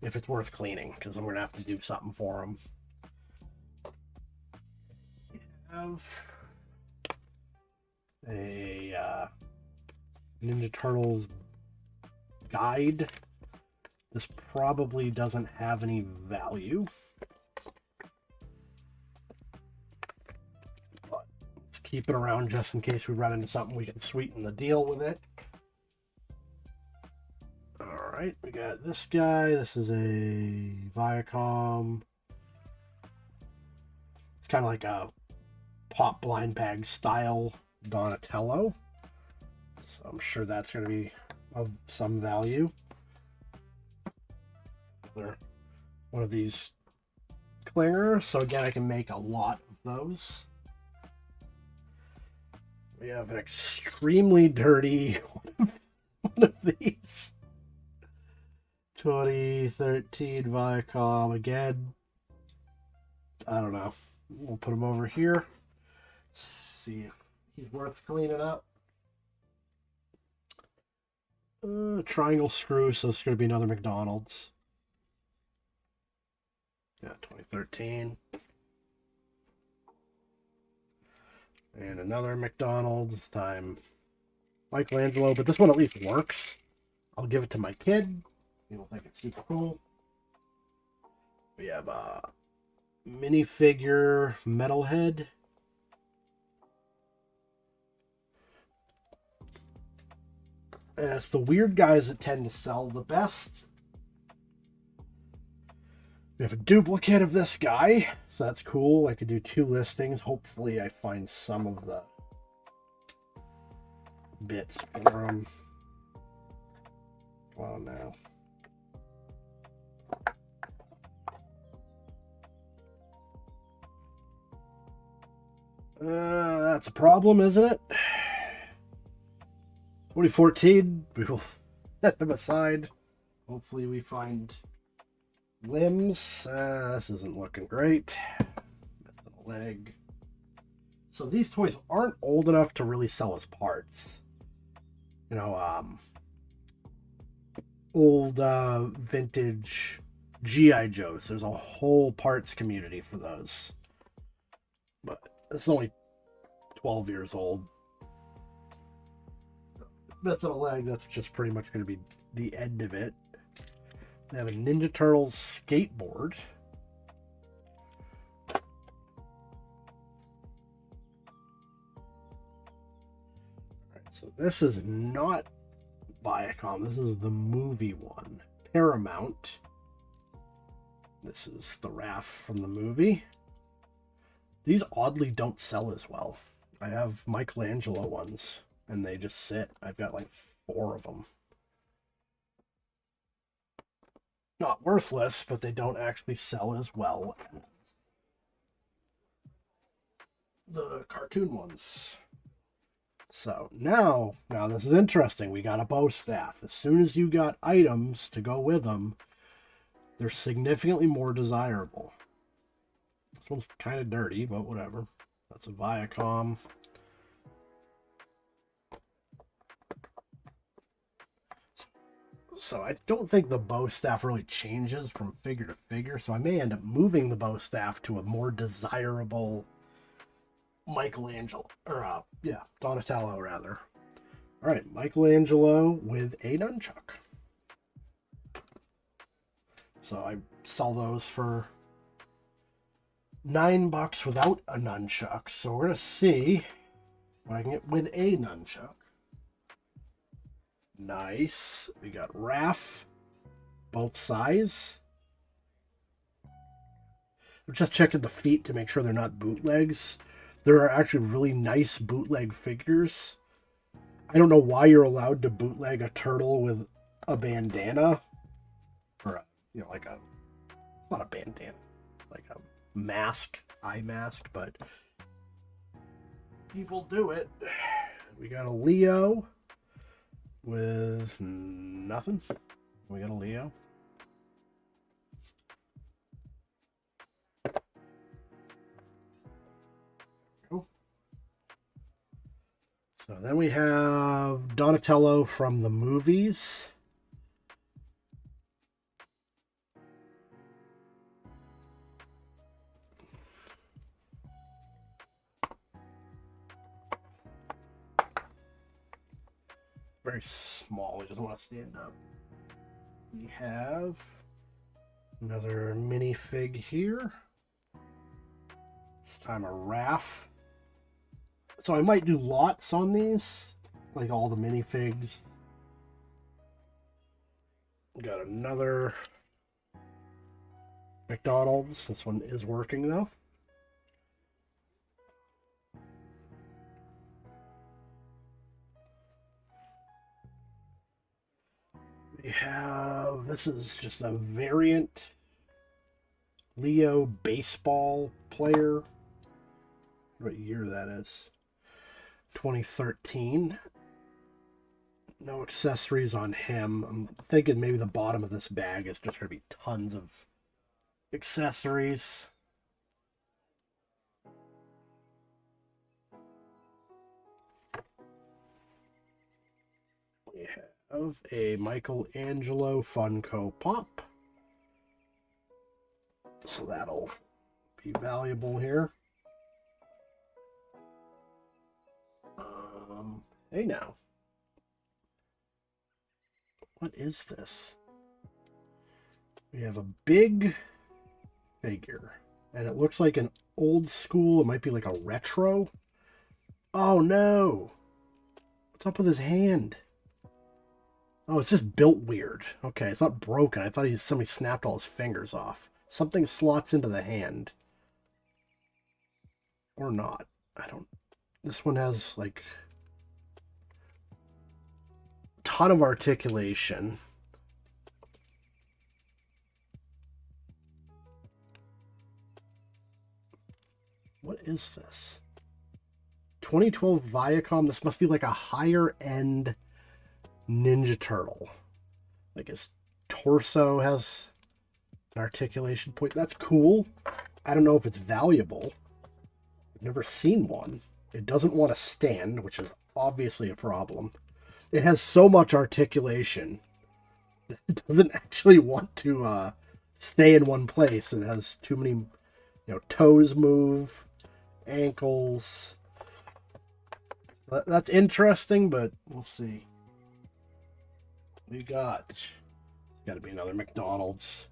if it's worth cleaning, because I'm going to have to do something for them. We have a Ninja Turtles guide. This probably doesn't have any value, but let's keep it around just in case we run into something we can sweeten the deal with it. All right, we got this guy. This is a Viacom. It's kind of like a pop blind bag style Donatello. So I'm sure that's going to be of some value. One of these clingers. So again, I can make a lot of those. We have an extremely dirty one of these. 2013 Viacom. Again, I don't know. We'll put him over here. See if he's worth cleaning up. Triangle screw, so it's going to be another McDonald's. Yeah, 2013. And another McDonald's, this time Michelangelo, but this one at least works. I'll give it to my kid. People think it's super cool. We have a minifigure Metalhead. And it's the weird guys that tend to sell the best. We have a duplicate of this guy, so that's cool. I could do 2 listings. Hopefully I find some of the bits for him. Well, now. That's a problem, isn't it? 2014, we will set them aside. Hopefully we find limbs. This isn't looking great. Missing a leg. So these toys aren't old enough to really sell as parts. You know, old vintage G.I. Joes. There's a whole parts community for those. But it's only 12 years old. Missing a leg, that's just pretty much going to be the end of it. They have a Ninja Turtles skateboard. Alright, so this is not Viacom. This is the movie one. Paramount. This is the Raph from the movie. These oddly don't sell as well. I have Michelangelo ones, and they just sit. I've got like 4 of them. Not worthless, but they don't actually sell as well as the cartoon ones. So now this is interesting. We got a bow staff. As soon as you got items to go with them, they're significantly more desirable. This one's kind of dirty, but whatever. That's a Viacom. So I don't think the bow staff really changes from figure to figure, so I may end up moving the bow staff to a more desirable Michelangelo, or Donatello rather. All right, Michelangelo with a nunchuck. So I sell those for $9 without a nunchuck. So we're gonna see what I can get with a nunchuck. Nice. We got Raph, both sides. I'm just checking the feet to make sure they're not bootlegs. There are actually really nice bootleg figures. I don't know why you're allowed to bootleg a turtle with a bandana. Or, like a, not a bandana, like a mask, eye mask, but people do it. We got a Leo with nothing. We got a Leo. So then we have Donatello from the movies. Very small. He doesn't want to stand up. We have another minifig here. This time a Raph. So I might do lots on these, like all the minifigs. Got another McDonald's. This one is working though. We have, this is just a variant Leo baseball player. What year that is? 2013. No accessories on him. I'm thinking maybe the bottom of this bag is just going to be tons of accessories. We have a Michelangelo Funko Pop. So that'll be valuable here. Hey now. What is this? We have a big figure. And it looks like an old school. It might be like a retro. Oh no. What's up with his hand? Oh, it's just built weird. Okay, it's not broken. I thought somebody snapped all his fingers off. Something slots into the hand. Or not. I don't... This one has, like, a ton of articulation. What is this? 2012 Viacom. This must be like a higher end Ninja Turtle. Like his torso has an articulation point. That's cool. I don't know if it's valuable. I've never seen one. It doesn't want to stand, which is obviously a problem. It has so much articulation that it doesn't actually want to stay in one place. It has too many, toes move, ankles. That's interesting, but we'll see. We got to be another McDonald's.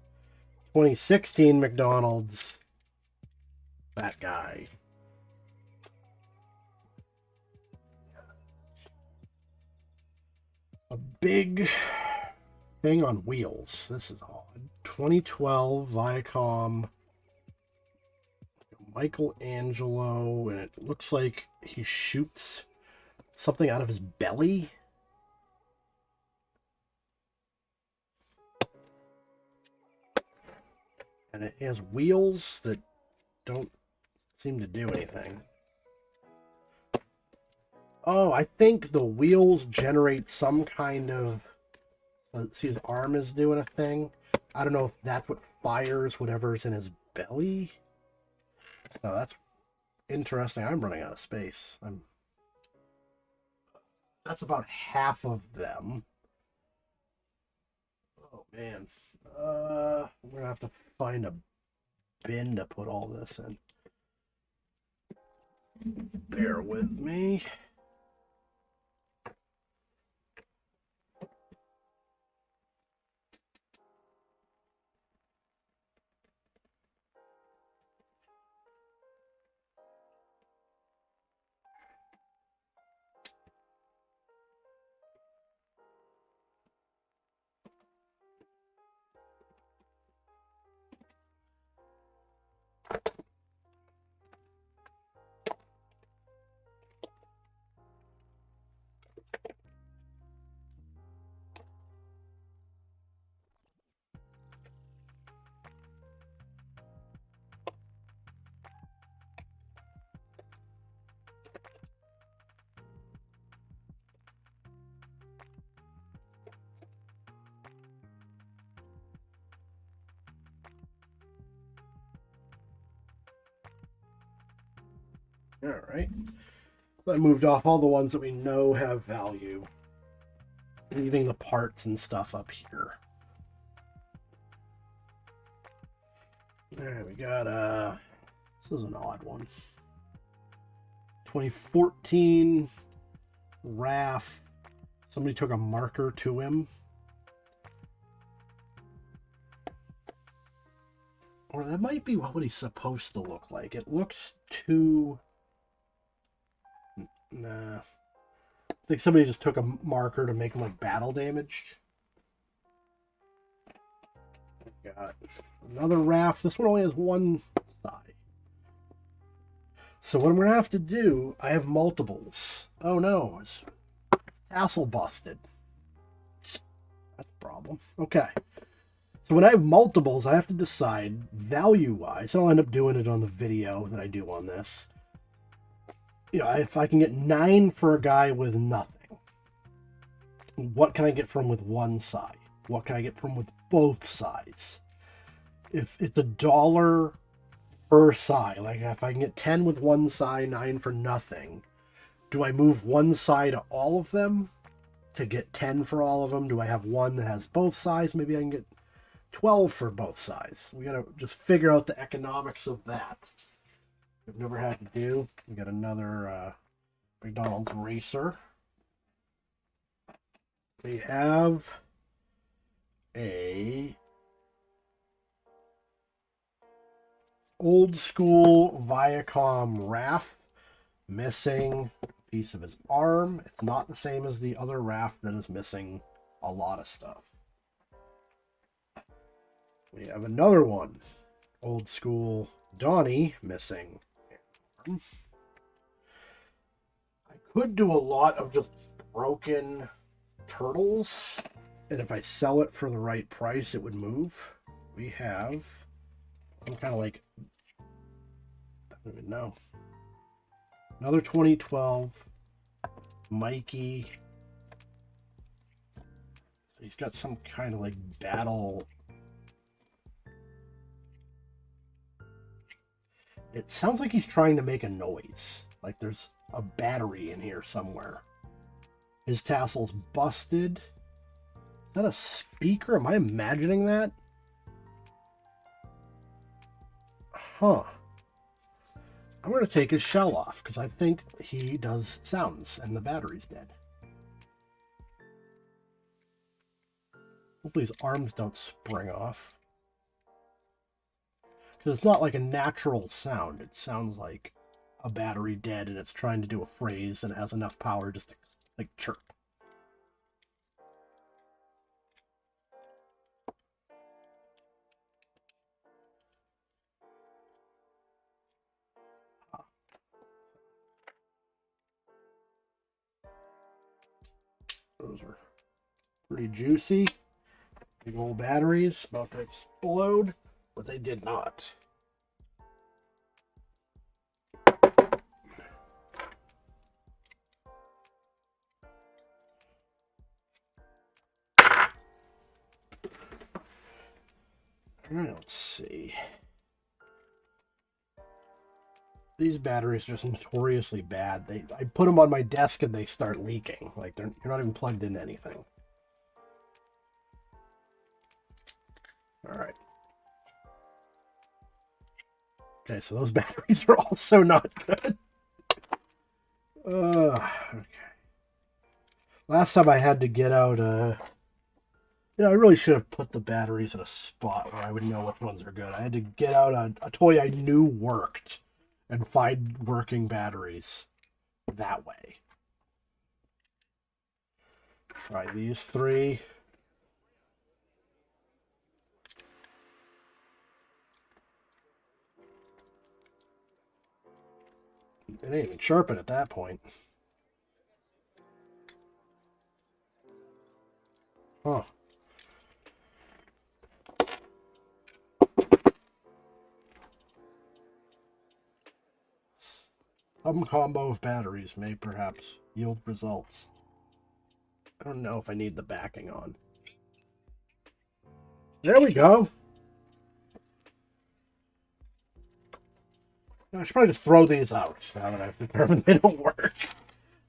2016 McDonald's. That guy. A big thing on wheels. This is odd. 2012 Viacom. Michelangelo, and it looks like he shoots something out of his belly. And it has wheels that don't seem to do anything. Oh, I think the wheels generate some kind of... Let's see, his arm is doing a thing. I don't know if that's what fires whatever's in his belly. Oh, that's interesting. I'm running out of space. That's about half of them. Oh, man. We're going to have to find a bin to put all this in. Bear with me. All right. So I moved off all the ones that we know have value, leaving the parts and stuff up here. All right, we got this is an odd one. 2014 RAF. Somebody took a marker to him. Or that might be what he's supposed to look like. It looks too... Nah. I think somebody just took a marker to make him like battle damaged. Got another raft. This one only has one thigh. So what I'm going to have to do, I have multiples. Oh no, it's tassel busted. That's a problem. Okay. So when I have multiples, I have to decide value-wise. I'll end up doing it on the video that I do on this. If I can get 9 for a guy with nothing, what can I get from with one side? What can I get from with both sides? If it's $1 per side, like if I can get 10 with one side, 9 for nothing, do I move one side to all of them to get 10 for all of them? Do I have one that has both sides? Maybe I can get 12 for both sides. We got to just figure out the economics of that. We've never had to do. We got another McDonald's racer. We have a old school Viacom RAF missing a piece of his arm. It's not the same as the other RAF that is missing a lot of stuff. We have another one. Old school Donnie missing. I could do a lot of just broken turtles, and if I sell it for the right price, it would move. We have, I'm kind of like, I don't even know. Another 2012 Mikey. He's got some kind of like battle. It sounds like he's trying to make a noise. Like there's a battery in here somewhere. His tassel's busted. Is that a speaker? Am I imagining that? Huh. I'm going to take his shell off because I think he does sounds and the battery's dead. Hopefully his arms don't spring off. Because it's not like a natural sound. It sounds like a battery dead and it's trying to do a phrase and it has enough power just to like chirp. Those are pretty juicy. Big old batteries about to explode, but they did not. All right, let's see. These batteries are just notoriously bad. I put them on my desk and they start leaking. Like you're not even plugged into anything. All right. Okay, so those batteries are also not good. Okay. Last time I had to get out I really should have put the batteries in a spot where I would know which ones are good. I had to get out a toy I knew worked and find working batteries that way. Try these three. It ain't even sharpen at that point. Huh. Some combo of batteries may perhaps yield results. I don't know if I need the backing on. There we go. I should probably just throw these out now that I've determined they don't work.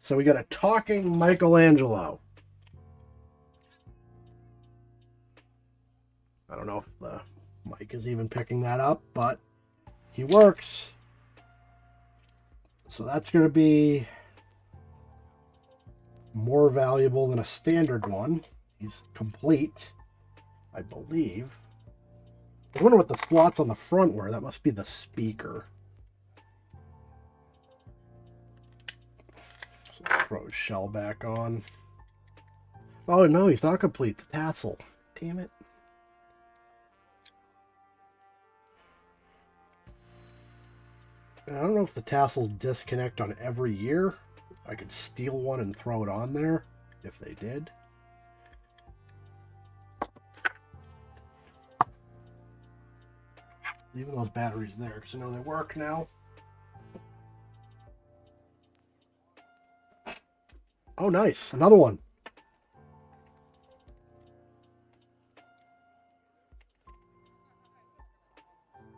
So we got a talking Michelangelo. I don't know if the mic is even picking that up, but he works. So that's going to be more valuable than a standard one. He's complete, I believe. I wonder what the slots on the front were. That must be the speaker. So throw his shell back on. Oh no, he's not complete. The tassel. Damn it. I don't know if the tassels disconnect on every year. I could steal one and throw it on there if they did. Leaving those batteries there because I know they work now. Oh, nice. Another one.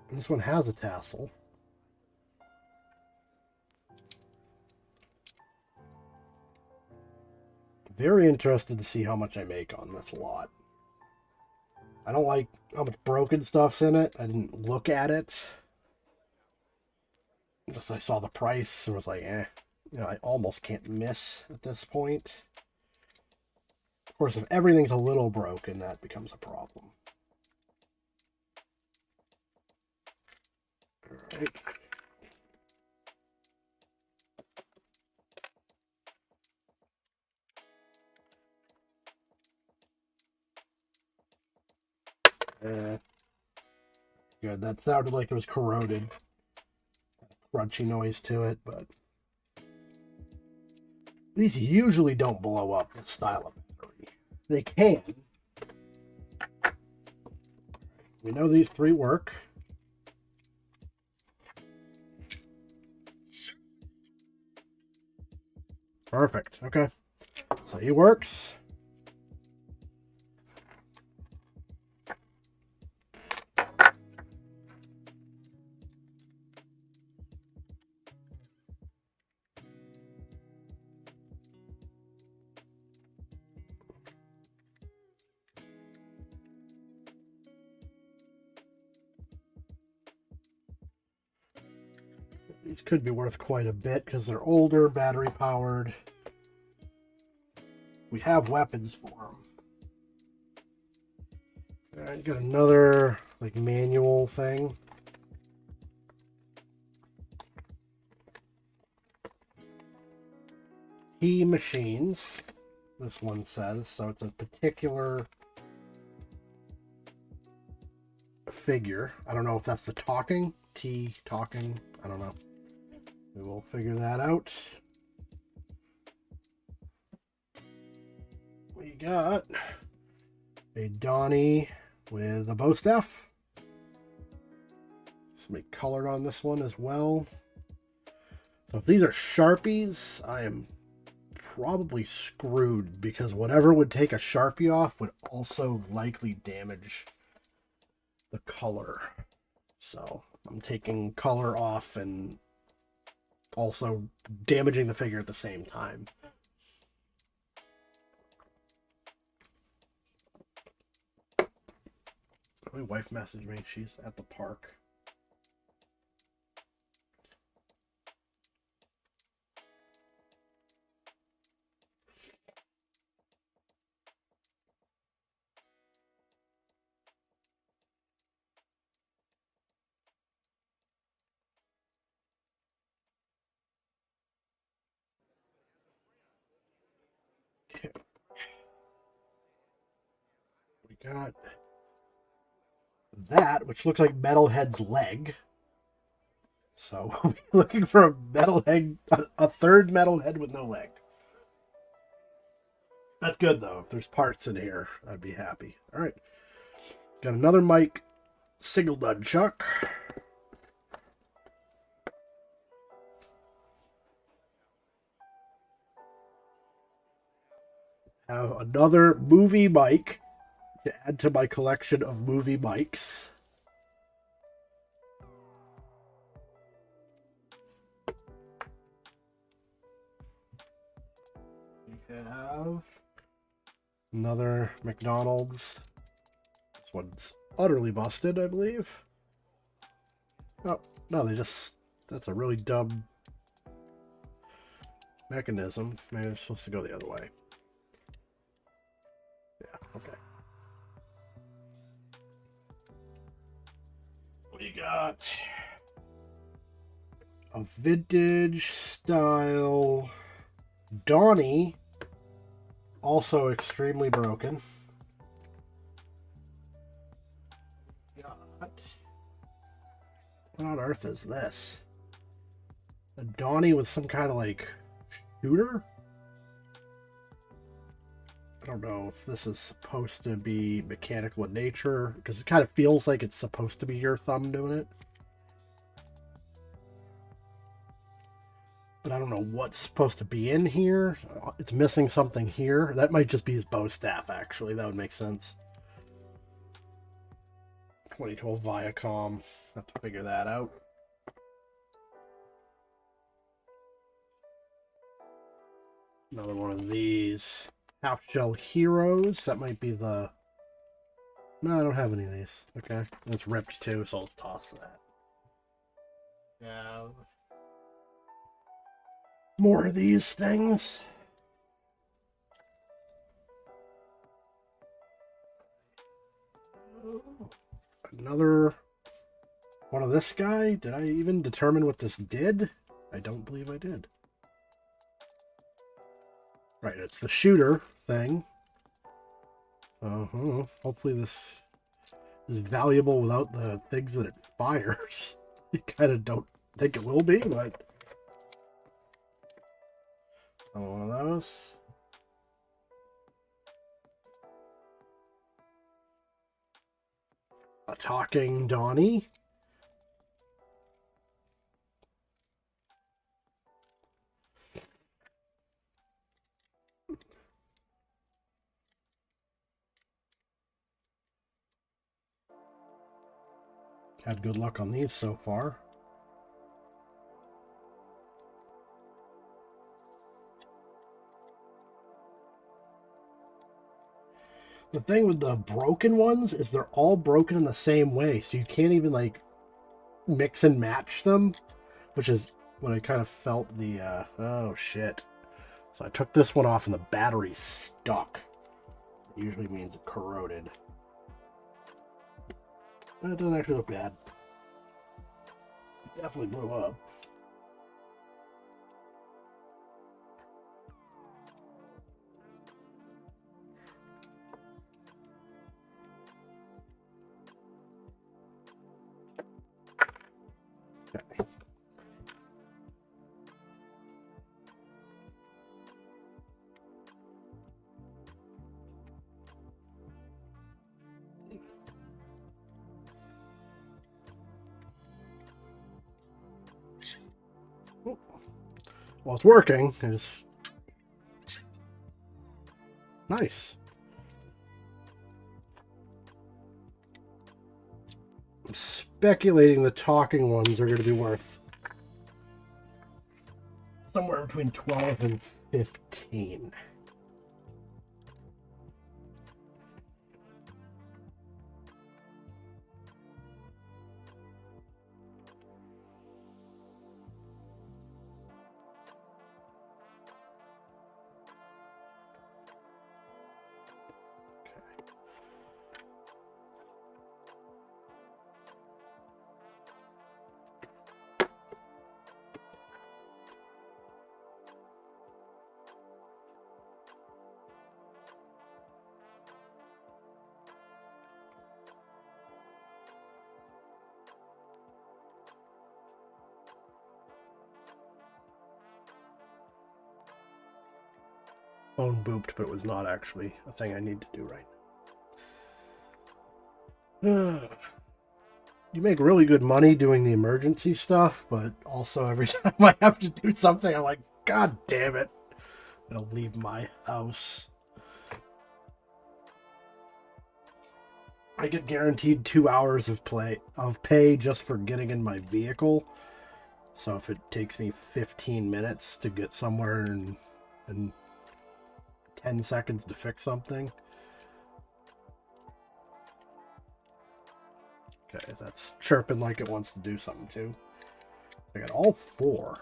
And this one has a tassel. Very interested to see how much I make on this lot. I don't like how much broken stuff's in it. I didn't look at it. Just I saw the price and was like, eh. You know, I almost can't miss at this point. Of course, if everything's a little broken, that becomes a problem. All right. good. That sounded like it was corroded. Crunchy noise to it, but these usually don't blow up this style of battery. They can. We know these 3 work. Perfect. Okay. So he works. These could be worth quite a bit because they're older, battery powered. We have weapons for them. All right, got another like manual thing. Key machines, this one says, so it's a particular figure. I don't know if that's the talking, T talking, I don't know. We will figure that out. We got a Donnie with a bow staff. Somebody colored on this one as well. So if these are Sharpies, I am probably screwed because whatever would take a Sharpie off would also likely damage the color. So I'm taking color off and also damaging the figure at the same time. My wife messaged me. She's at the park. Okay. We got that, which looks like Metalhead's leg. So we'll be looking for a Metalhead, a third Metalhead with no leg. That's good though. If there's parts in here, I'd be happy. All right, got another Mike Singledud Chuck. Have another movie mic to add to my collection of movie mics. We have another McDonald's. This one's utterly busted, I believe. Oh, no, that's a really dumb mechanism. Maybe I'm supposed to go the other way. Yeah, okay. We got a vintage style Donnie, also extremely broken. What on earth is this? A Donnie with some kind of like shooter? I don't know if this is supposed to be mechanical in nature, because it kind of feels like it's supposed to be your thumb doing it. But I don't know what's supposed to be in here. It's missing something here. That might just be his bow staff, actually. That would make sense. 2012 Viacom. Have to figure that out. Another one of these. Half Shell Heroes. That might be the... No, I don't have any of these. Okay. It's ripped too, so let's toss that. Yeah. More of these things. Another one of this guy. Did I even determine what this did? I don't believe I did. Right, it's the shooter thing. Hopefully this is valuable without the things that it fires. You kind of don't think it will be, but one of those. A talking Donnie. Had good luck on these so far. The thing with the broken ones is they're all broken in the same way, so you can't even like mix and match them, which is what I kind of felt the oh shit. So I took this one off and the battery stuck. It usually means it corroded. It doesn't actually look bad. It definitely blew up. Okay. Well, it's working. It's nice. I'm speculating the talking ones are going to be worth somewhere between 12 and 15. Phone booped, but it was not actually a thing I need to do right now. You make really good money doing the emergency stuff, but also every time I have to do something, I'm like, God damn it. I'm gonna leave my house. I get guaranteed 2 hours of pay just for getting in my vehicle. So if it takes me 15 minutes to get somewhere and 10 seconds to fix something. Okay, that's chirping like it wants to do something too. I got all 4.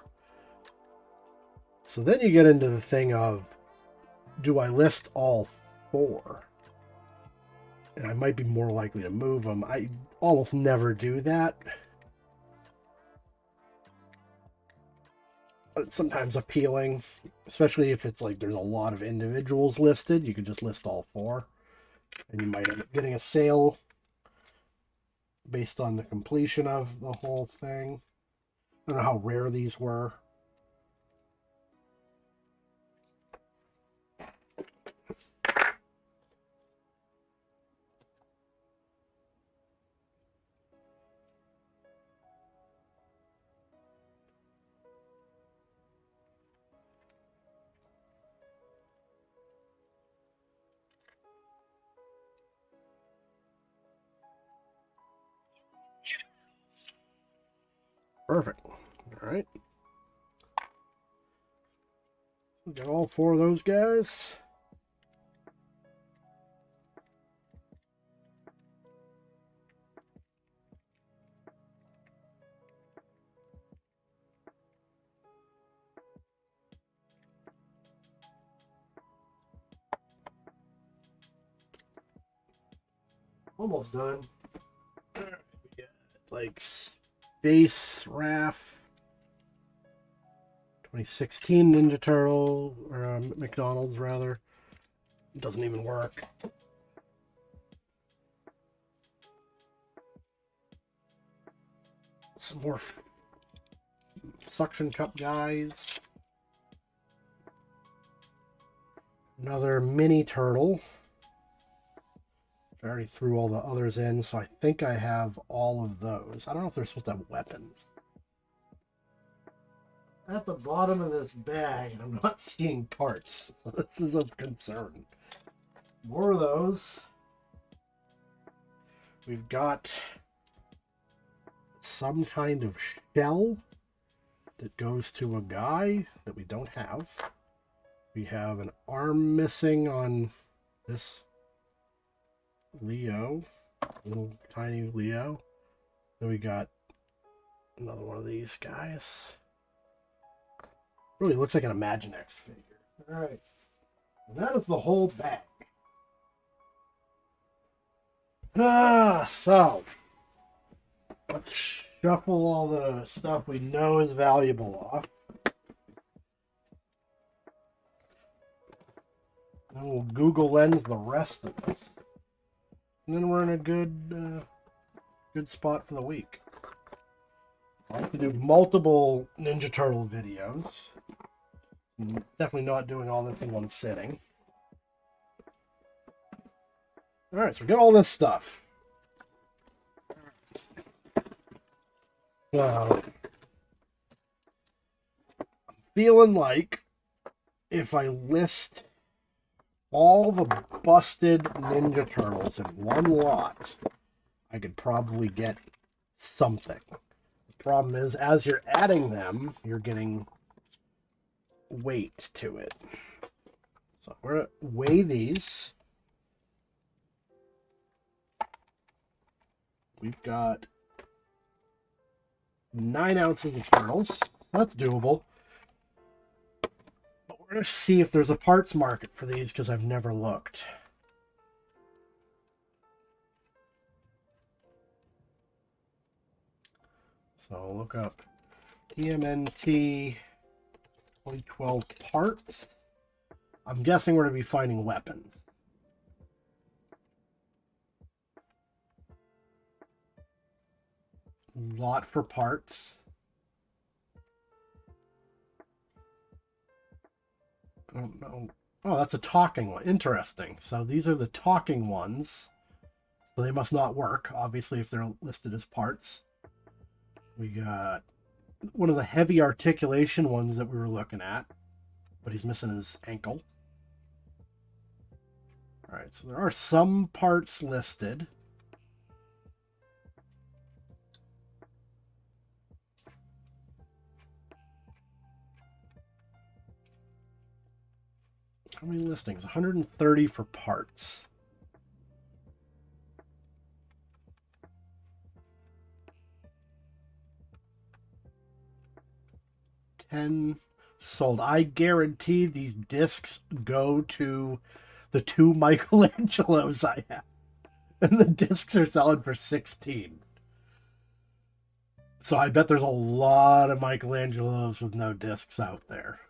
So then you get into the thing of, do I list all 4? And I might be more likely to move them. I almost never do that. But it's sometimes appealing, especially if it's like there's a lot of individuals listed. You could just list all 4. And you might end up getting a sale based on the completion of the whole thing. I don't know how rare these were. Perfect. All right. We got all 4 of those guys. Almost done. We got like Space Raff, 2016 Ninja Turtle, or McDonald's rather. It doesn't even work. Some more suction cup guys. Another mini turtle. I already threw all the others in, so I think I have all of those. I don't know if they're supposed to have weapons. At the bottom of this bag, I'm not seeing parts, so this is of concern. More of those. We've got some kind of shell that goes to a guy that we don't have. We have an arm missing on this Leo, little tiny Leo. Then we got another one of these guys. Really looks like an Imaginext figure. All right, and that is the whole bag. So let's shuffle all the stuff we know is valuable off. And we'll Google Lens the rest of this. And then we're in a good spot for the week. I have to do multiple Ninja Turtle videos. Definitely not doing all this in one sitting. Alright, so we got all this stuff. I'm feeling like if I list all the busted Ninja Turtles in one lot, I could probably get something. The problem is, as you're adding them, you're getting weight to it. So we're going to weigh these. We've got 9 ounces of turtles. That's doable. But we're going to see if there's a parts market for these because I've never looked. So I'll look up TMNT 2012 parts. I'm guessing we're going to be finding weapons. Lot for parts. I don't know. Oh, that's a talking one. Interesting. So these are the talking ones. So they must not work, obviously, if they're listed as parts. We got one of the heavy articulation ones that we were looking at, but he's missing his ankle. All right, so there are some parts listed. How many listings? 130 for parts. $10 sold. I guarantee these discs go to the 2 Michelangelos I have. And the discs are selling for 16. So I bet there's a lot of Michelangelos with no discs out there.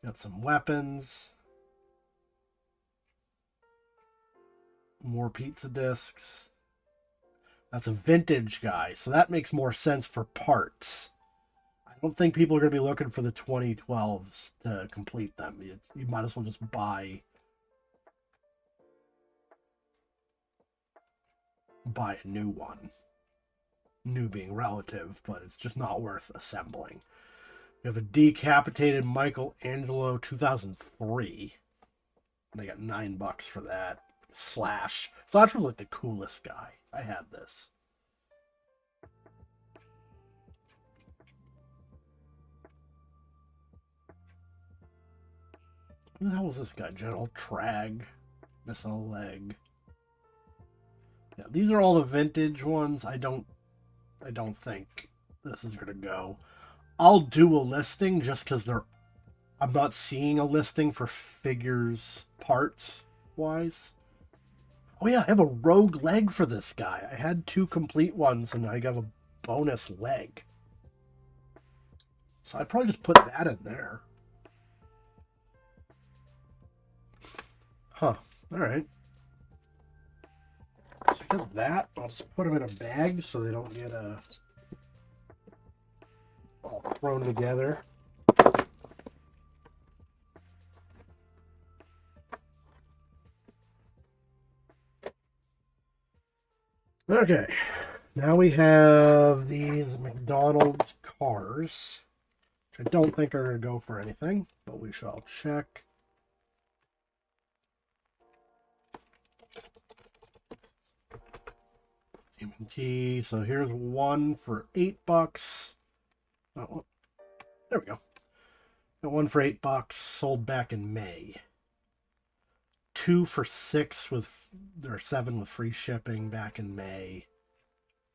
Got some weapons. More pizza discs. That's a vintage guy, so that makes more sense for parts. I don't think people are going to be looking for the 2012s to complete them. You might as well just buy a new one. New being relative, but it's just not worth assembling. We have a decapitated Michelangelo 2003. They got $9 for that. Slash. So that's really like the coolest guy. I had this. Who the hell was this guy? General Trag. Missing a leg. Yeah, these are all the vintage ones. I don't think this is gonna go. I'll do a listing just because I'm not seeing a listing for figures parts wise. Oh yeah, I have a rogue leg for this guy. I had 2 complete ones and I got a bonus leg. So I'd probably just put that in there. Huh. Alright. So I got that. I'll just put them in a bag so they don't get all thrown together. Okay, now we have these McDonald's cars, which I don't think are going to go for anything, but we shall check. TMNT, so here's one for $8. Oh, there we go. Got one for $8, sold back in May. 2 for $6 or $7 with free shipping back in May.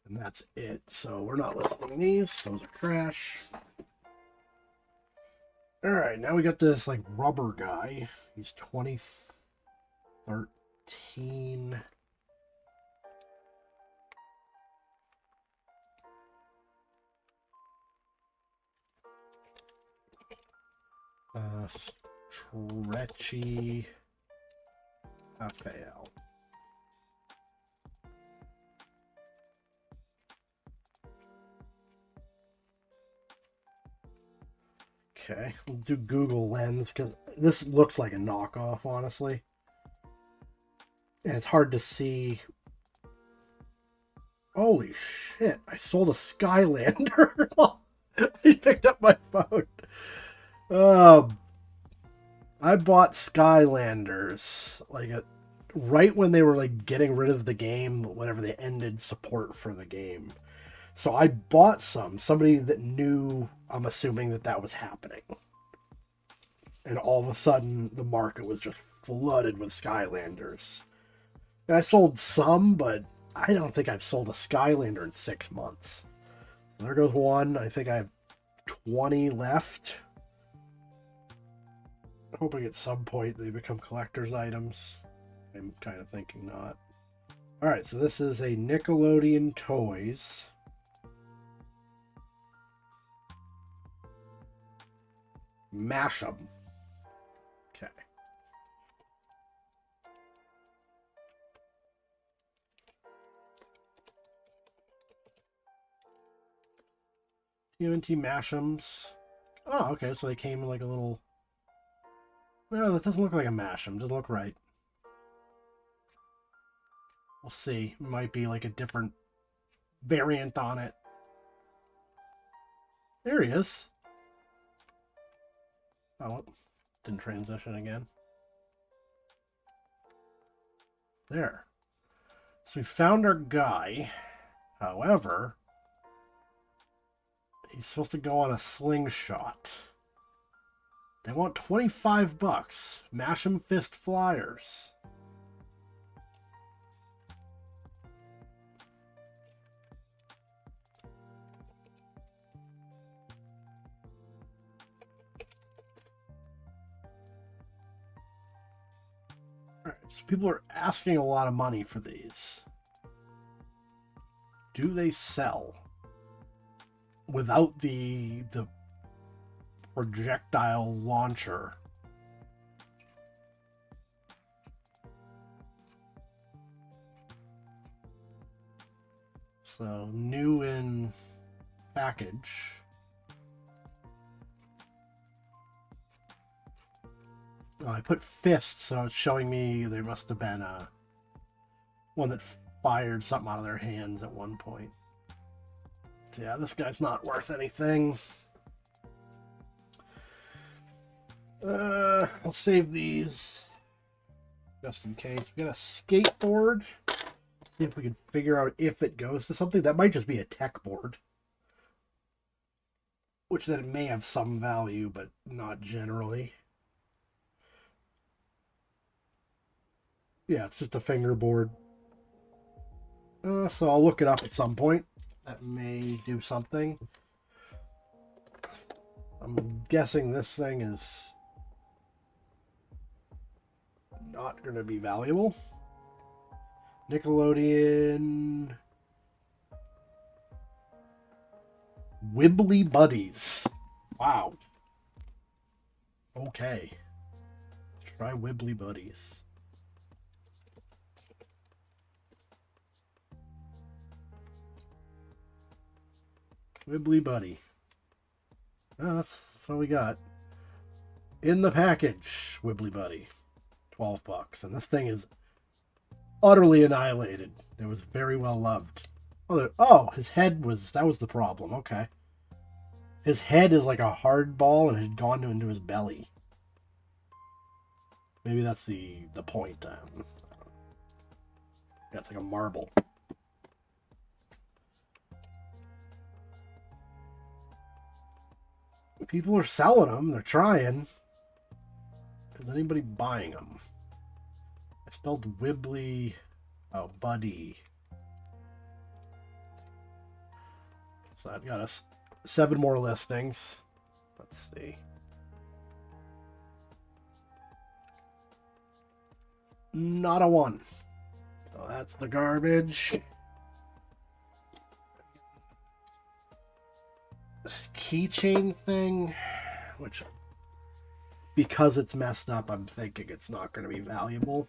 And that's it. So we're not listing these. Those are trash. Alright, now we got this like rubber guy. He's 2013. Stretchy Raphael. Okay, we'll do Google Lens because this looks like a knockoff, honestly. And it's hard to see. Holy shit, I sold a Skylander. He picked up my phone. I bought Skylanders like right when they were like getting rid of the game, whenever they ended support for the game. So I bought somebody that knew, I'm assuming that was happening. And all of a sudden the market was just flooded with Skylanders. And I sold some, but I don't think I've sold a Skylander in 6 months. There goes one. I think I have 20 left. Hoping at some point they become collector's items. I'm kind of thinking not. Alright, so this is a Nickelodeon Toys. Mashup. Okay. TMNT Mashems. Oh, okay, so they came in like a little... No, that doesn't look like a Mashem. Doesn't look right. We'll see. Might be like a different variant on it. There he is. Oh, didn't transition again. There. So we found our guy. However, he's supposed to go on a slingshot. They want $25. Mash 'em Fist Flyers. Alright, so people are asking a lot of money for these. Do they sell without the projectile launcher? So new in package. Oh, I put fists, so it's showing me there must have been one that fired something out of their hands at one point. So yeah, this guy's not worth anything. I'll save these just in case. We got a skateboard. See if we can figure out if it goes to something. That might just be a tech board, which then it may have some value, but not generally. Yeah, it's just a fingerboard. So I'll look it up at some point. That may do something. I'm guessing this thing is not going to be valuable. Nickelodeon Wibbly Buddies. Wow. Okay. Let's try Wibbly Buddies. Wibbly Buddy. Oh, that's all we got. In the package, Wibbly Buddy. $12. And this thing is utterly annihilated. It was very well loved. Oh, his head was... That was the problem. Okay. His head is like a hard ball and it had gone into his belly. Maybe that's the point. Yeah, it's like a marble. People are selling them. They're trying. Is anybody buying them? I spelled Wibbly. Oh, Buddy. So I've got us 7 more listings. Let's see. Not a one. So that's the garbage. This keychain thing, which, because it's messed up, I'm thinking it's not going to be valuable.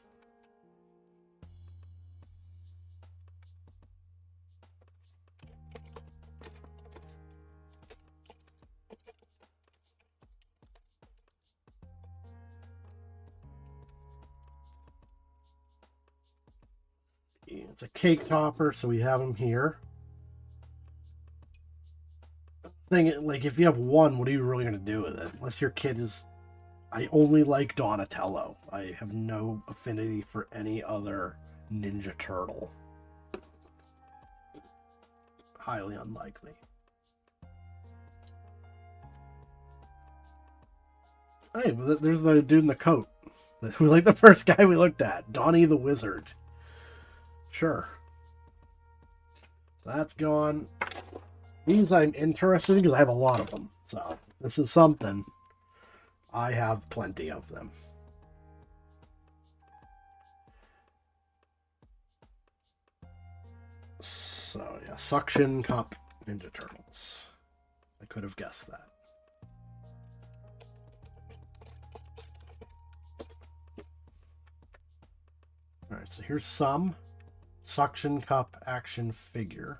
It's a cake topper, so we have them here. Thing, like, if you have one, what are you really going to do with it? Unless your kid is... I only like Donatello. I have no affinity for any other Ninja Turtle. Highly unlikely. Hey, there's the dude in the coat. We like the first guy we looked at. Donnie the Wizard. Sure. That's gone. These I'm interested in because I have a lot of them. So this is something. I have plenty of them. So yeah, Suction Cup Ninja Turtles. I could have guessed that. Alright, so here's some Suction Cup action figure.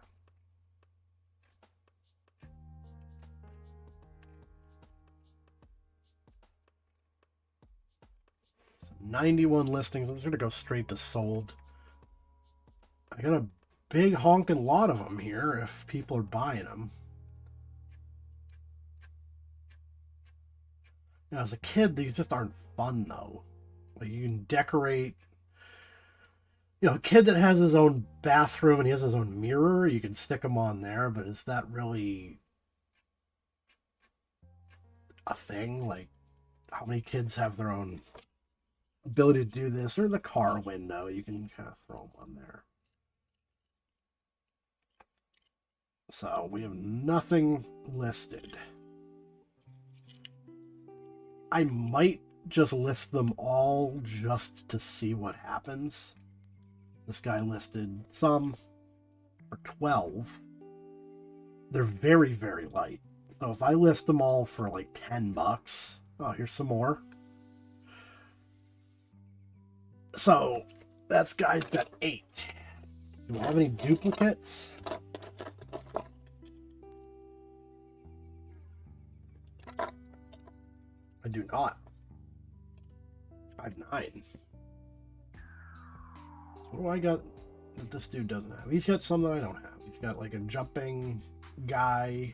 So 91 listings. I'm just going to go straight to sold. I got a big honking lot of them here if people are buying them. Now, as a kid, these just aren't fun, though. Like, you can decorate... You know, a kid that has his own bathroom and he has his own mirror, you can stick him on there, but is that really a thing? Like, how many kids have their own ability to do this? Or the car window, you can kind of throw them on there. So, we have nothing listed. I might just list them all just to see what happens. This guy listed some for 12. They're very, very light. So if I list them all for like $10, oh, here's some more. So that guy's got 8. Do we have any duplicates? I do not. I have 9. What do I got that this dude doesn't have? He's got some that I don't have. He's got like a jumping guy.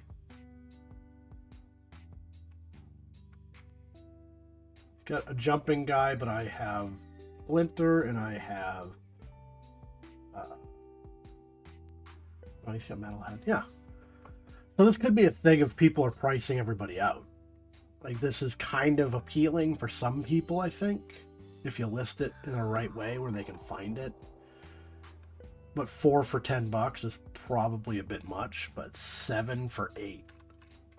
Got a jumping guy, but I have Splinter and I have... oh, he's got Metalhead. Yeah. So this could be a thing if people are pricing everybody out. Like, this is kind of appealing for some people, I think. If you list it in the right way where they can find it. But 4 for $10 is probably a bit much, but 7 for 8.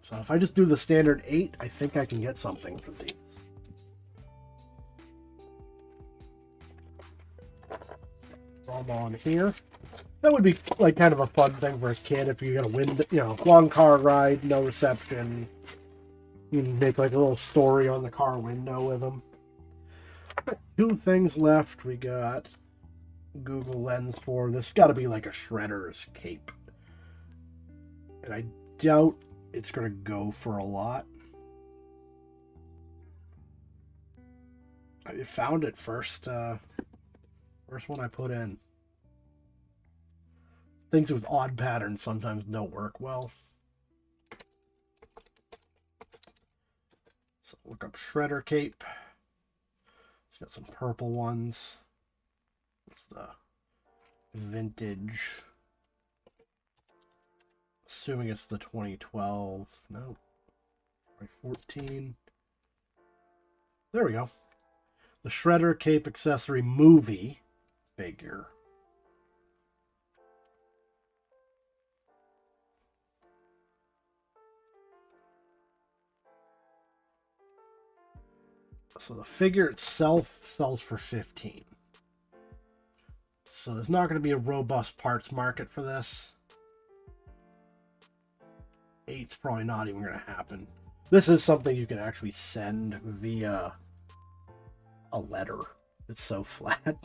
So if I just do the standard 8, I think I can get something for these. Throw them on here. That would be like kind of a fun thing for a kid if you got a window, you know, long car ride, no reception. You can make like a little story on the car window with them. 2 things left. We got Google Lens for this. Got to be like a Shredder's cape. And I doubt it's going to go for a lot. I found it first one I put in. Things with odd patterns sometimes don't work well. So look up shredder cape. It's got some purple ones. It's the vintage. Assuming it's the 2012. No. 2014. There we go. The Shredder Cape Accessory Movie figure. So the figure itself sells for $15. So there's not going to be a robust parts market for this. $8's probably not even going to happen. This is something you can actually send via a letter. It's so flat.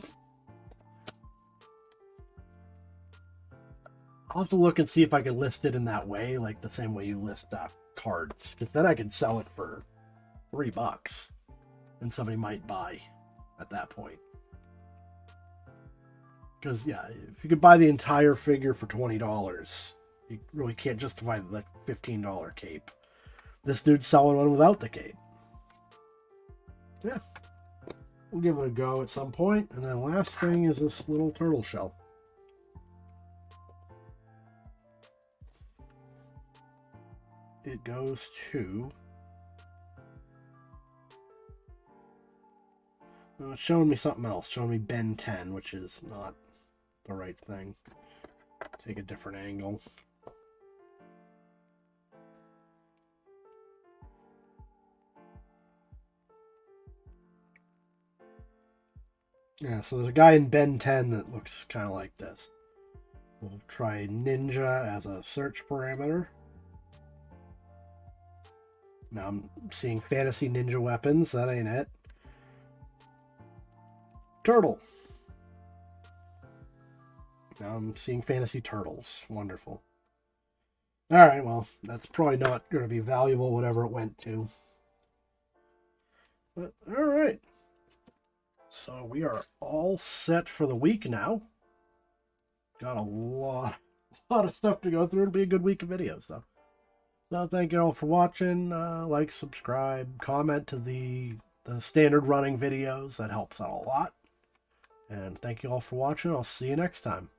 I'll have to look and see if I can list it in that way, like the same way you list cards. Because then I can sell it for $3. And somebody might buy at that point. Because, yeah, if you could buy the entire figure for $20, you really can't justify the $15 cape. This dude's selling one without the cape. Yeah. We'll give it a go at some point. And then last thing is this little turtle shell. It goes to... it's showing me something else. Showing me Ben 10, which is not the right thing. Take a different angle. Yeah, so there's a guy in Ben 10 that looks kind of like this. We'll try Ninja as a search parameter. Now I'm seeing fantasy ninja weapons. That ain't it. Turtle. Now I'm seeing fantasy turtles. Wonderful. Alright, well, that's probably not going to be valuable, whatever it went to. But, alright. So we are all set for the week now. Got a lot of stuff to go through. It'll be a good week of videos, though. So thank you all for watching. Like, subscribe, comment to the standard running videos. That helps out a lot. And thank you all for watching. I'll see you next time.